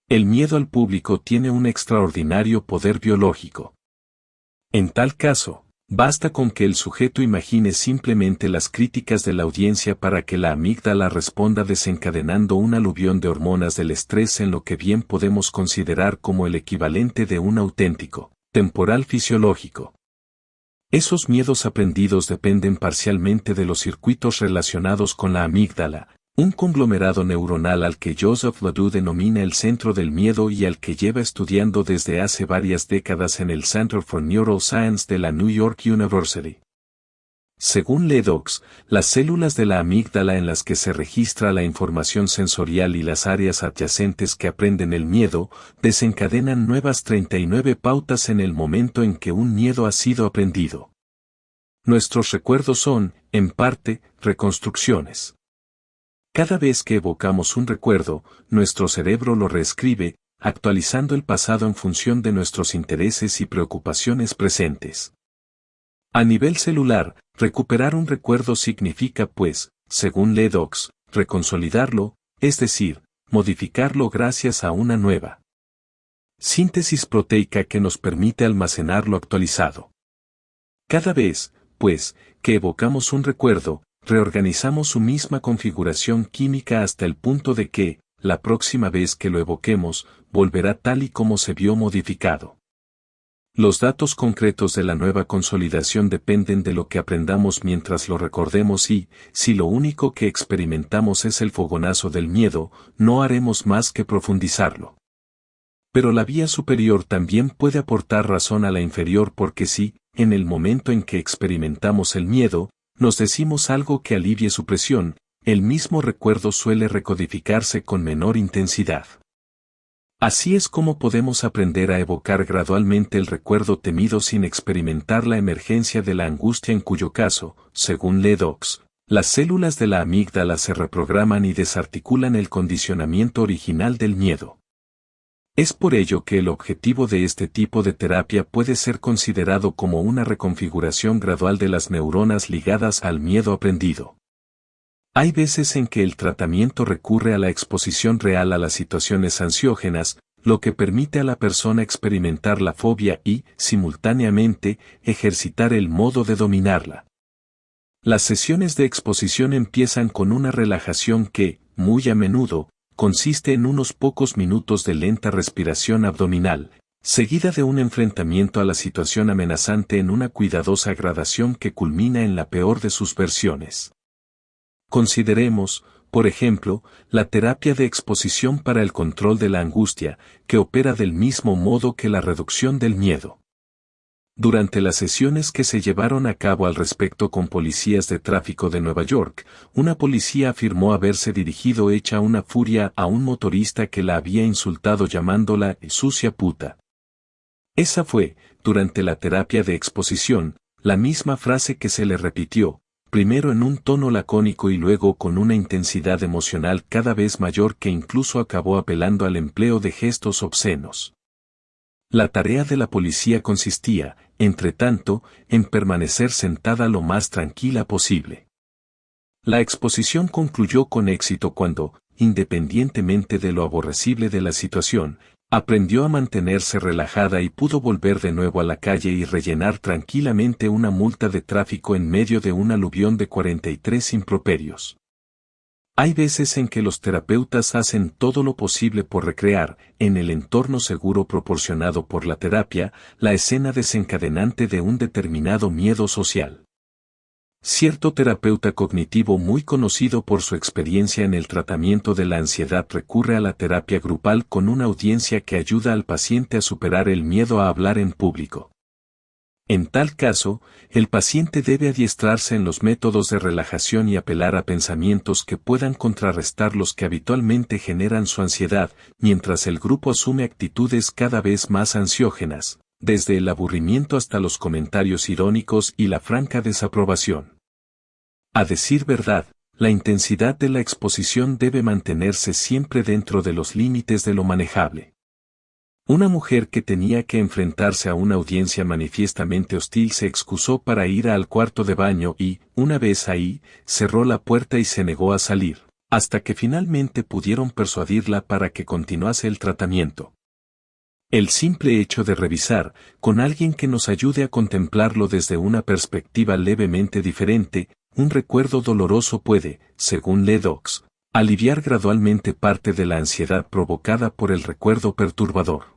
El miedo al público tiene un extraordinario poder biológico. En tal caso, basta con que el sujeto imagine simplemente las críticas de la audiencia para que la amígdala responda desencadenando un aluvión de hormonas del estrés en lo que bien podemos considerar como el equivalente de un auténtico temporal fisiológico. Esos miedos aprendidos dependen parcialmente de los circuitos relacionados con la amígdala, Un conglomerado neuronal al que Joseph Ledoux denomina el centro del miedo y al que lleva estudiando desde hace varias décadas en el Center for Neuroscience de la New York University. Según Ledoux, las células de la amígdala en las que se registra la información sensorial y las áreas adyacentes que aprenden el miedo, desencadenan nuevas 39 pautas en el momento en que un miedo ha sido aprendido. Nuestros recuerdos son, en parte, reconstrucciones. Cada vez que evocamos un recuerdo, nuestro cerebro lo reescribe, actualizando el pasado en función de nuestros intereses y preocupaciones presentes. A nivel celular, recuperar un recuerdo significa pues, según Ledoux, reconsolidarlo, es decir, modificarlo gracias a una nueva síntesis proteica que nos permite almacenar lo actualizado. Cada vez, pues, que evocamos un recuerdo, reorganizamos su misma configuración química hasta el punto de que, la próxima vez que lo evoquemos, volverá tal y como se vio modificado. Los datos concretos de la nueva consolidación dependen de lo que aprendamos mientras lo recordemos y, si lo único que experimentamos es el fogonazo del miedo, no haremos más que profundizarlo. Pero la vía superior también puede aportar razón a la inferior porque si, en el momento en que experimentamos el miedo, nos decimos algo que alivie su presión, el mismo recuerdo suele recodificarse con menor intensidad. Así es como podemos aprender a evocar gradualmente el recuerdo temido sin experimentar la emergencia de la angustia en cuyo caso, según Ledoux, las células de la amígdala se reprograman y desarticulan el condicionamiento original del miedo. Es por ello que el objetivo de este tipo de terapia puede ser considerado como una reconfiguración gradual de las neuronas ligadas al miedo aprendido. Hay veces en que el tratamiento recurre a la exposición real a las situaciones ansiógenas, lo que permite a la persona experimentar la fobia y, simultáneamente, ejercitar el modo de dominarla. Las sesiones de exposición empiezan con una relajación que, muy a menudo, consiste en unos pocos minutos de lenta respiración abdominal, seguida de un enfrentamiento a la situación amenazante en una cuidadosa gradación que culmina en la peor de sus versiones. Consideremos, por ejemplo, la terapia de exposición para el control de la angustia, que opera del mismo modo que la reducción del miedo. Durante las sesiones que se llevaron a cabo al respecto con policías de tráfico de Nueva York, una policía afirmó haberse dirigido hecha una furia a un motorista que la había insultado llamándola sucia puta. Esa fue, durante la terapia de exposición, la misma frase que se le repitió, primero en un tono lacónico y luego con una intensidad emocional cada vez mayor que incluso acabó apelando al empleo de gestos obscenos. La tarea de la policía consistía, entre tanto, en permanecer sentada lo más tranquila posible. La exposición concluyó con éxito cuando, independientemente de lo aborrecible de la situación, aprendió a mantenerse relajada y pudo volver de nuevo a la calle y rellenar tranquilamente una multa de tráfico en medio de un aluvión de 43 improperios. Hay veces en que los terapeutas hacen todo lo posible por recrear, en el entorno seguro proporcionado por la terapia, la escena desencadenante de un determinado miedo social. Cierto terapeuta cognitivo muy conocido por su experiencia en el tratamiento de la ansiedad recurre a la terapia grupal con una audiencia que ayuda al paciente a superar el miedo a hablar en público. En tal caso, el paciente debe adiestrarse en los métodos de relajación y apelar a pensamientos que puedan contrarrestar los que habitualmente generan su ansiedad, mientras el grupo asume actitudes cada vez más ansiógenas, desde el aburrimiento hasta los comentarios irónicos y la franca desaprobación. A decir verdad, la intensidad de la exposición debe mantenerse siempre dentro de los límites de lo manejable. Una mujer que tenía que enfrentarse a una audiencia manifiestamente hostil se excusó para ir al cuarto de baño y, una vez ahí, cerró la puerta y se negó a salir, hasta que finalmente pudieron persuadirla para que continuase el tratamiento. El simple hecho de revisar, con alguien que nos ayude a contemplarlo desde una perspectiva levemente diferente, un recuerdo doloroso puede, según Ledoux, aliviar gradualmente parte de la ansiedad provocada por el recuerdo perturbador.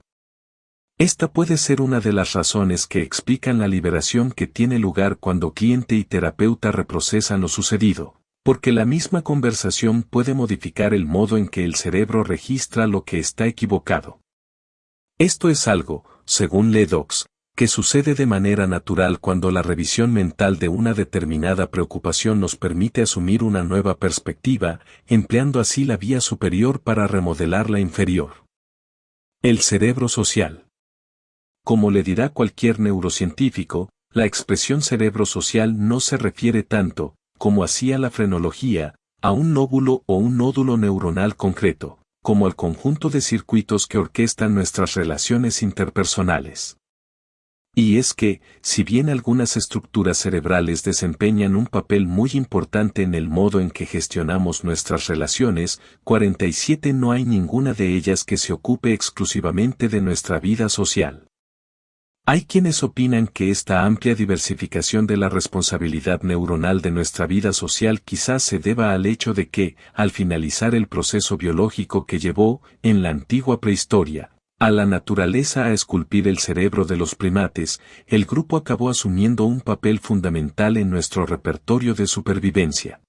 Esta puede ser una de las razones que explican la liberación que tiene lugar cuando cliente y terapeuta reprocesan lo sucedido, Porque la misma conversación puede modificar el modo en que el cerebro registra lo que está equivocado. Esto es algo, según Ledoux, que sucede de manera natural cuando la revisión mental de una determinada preocupación nos permite asumir una nueva perspectiva, empleando así la vía superior para remodelar la inferior. El cerebro social. Como le dirá cualquier neurocientífico, la expresión cerebro social no se refiere tanto, como hacía la frenología, a un lóbulo o un nódulo neuronal concreto, como al conjunto de circuitos que orquestan nuestras relaciones interpersonales. Y es que, si bien algunas estructuras cerebrales desempeñan un papel muy importante en el modo en que gestionamos nuestras relaciones, 47 no hay ninguna de ellas que se ocupe exclusivamente de nuestra vida social. Hay quienes opinan que esta amplia diversificación de la responsabilidad neuronal de nuestra vida social quizás se deba al hecho de que, al finalizar el proceso biológico que llevó, en la antigua prehistoria, a la naturaleza a esculpir el cerebro de los primates, el grupo acabó asumiendo un papel fundamental en nuestro repertorio de supervivencia.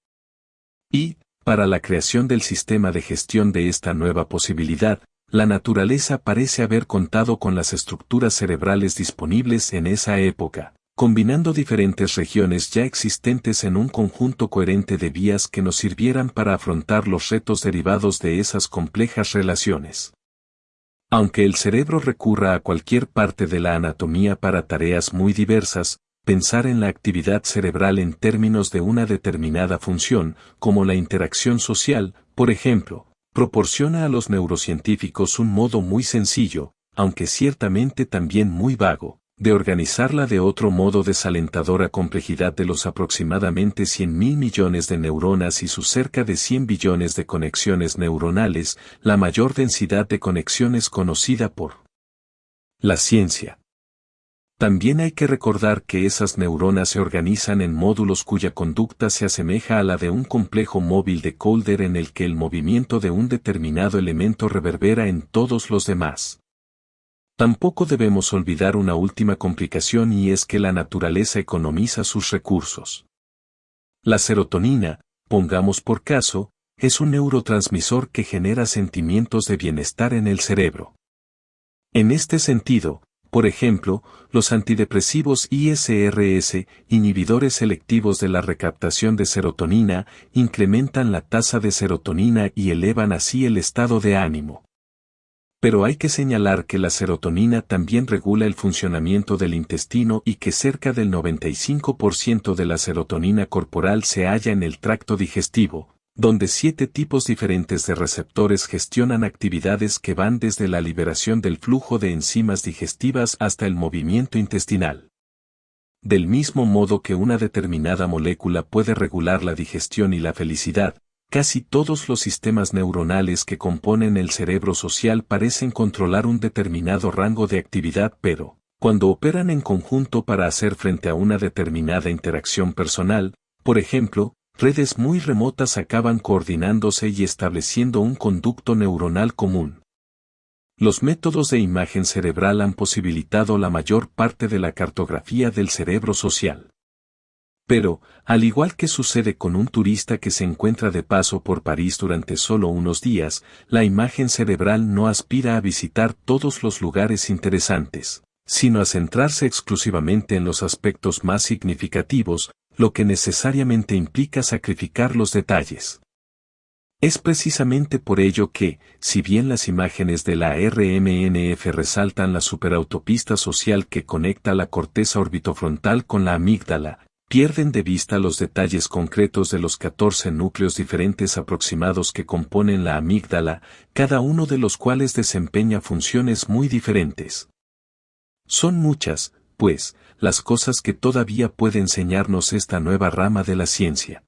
Y, para la creación del sistema de gestión de esta nueva posibilidad, la naturaleza parece haber contado con las estructuras cerebrales disponibles en esa época, combinando diferentes regiones ya existentes en un conjunto coherente de vías que nos sirvieran para afrontar los retos derivados de esas complejas relaciones. Aunque el cerebro recurra a cualquier parte de la anatomía para tareas muy diversas, pensar en la actividad cerebral en términos de una determinada función, como la interacción social, por ejemplo, proporciona a los neurocientíficos un modo muy sencillo, aunque ciertamente también muy vago, de organizarla de otro modo desalentadora complejidad de los aproximadamente 100.000 millones de neuronas y sus cerca de 100 billones de conexiones neuronales, la mayor densidad de conexiones conocida por la ciencia. También hay que recordar que esas neuronas se organizan en módulos cuya conducta se asemeja a la de un complejo móvil de Calder en el que el movimiento de un determinado elemento reverbera en todos los demás. Tampoco debemos olvidar una última complicación y es que la naturaleza economiza sus recursos. La serotonina, pongamos por caso, es un neurotransmisor que genera sentimientos de bienestar en el cerebro. En este sentido, por ejemplo, los antidepresivos ISRS, inhibidores selectivos de la recaptación de serotonina, incrementan la tasa de serotonina y elevan así el estado de ánimo. Pero hay que señalar que la serotonina también regula el funcionamiento del intestino y que cerca del 95% de la serotonina corporal se halla en el tracto digestivo, donde 7 tipos diferentes de receptores gestionan actividades que van desde la liberación del flujo de enzimas digestivas hasta el movimiento intestinal. Del mismo modo que una determinada molécula puede regular la digestión y la felicidad, casi todos los sistemas neuronales que componen el cerebro social parecen controlar un determinado rango de actividad, pero, cuando operan en conjunto para hacer frente a una determinada interacción personal, por ejemplo, redes muy remotas acaban coordinándose y estableciendo un conducto neuronal común. Los métodos de imagen cerebral han posibilitado la mayor parte de la cartografía del cerebro social. Pero, al igual que sucede con un turista que se encuentra de paso por París durante solo unos días, la imagen cerebral no aspira a visitar todos los lugares interesantes, sino a centrarse exclusivamente en los aspectos más significativos, lo que necesariamente implica sacrificar los detalles. Es precisamente por ello que, si bien las imágenes de la RMNF resaltan la superautopista social que conecta la corteza orbitofrontal con la amígdala, pierden de vista los detalles concretos de los 14 núcleos diferentes aproximados que componen la amígdala, cada uno de los cuales desempeña funciones muy diferentes. Son muchas, pues, las cosas que todavía puede enseñarnos esta nueva rama de la ciencia.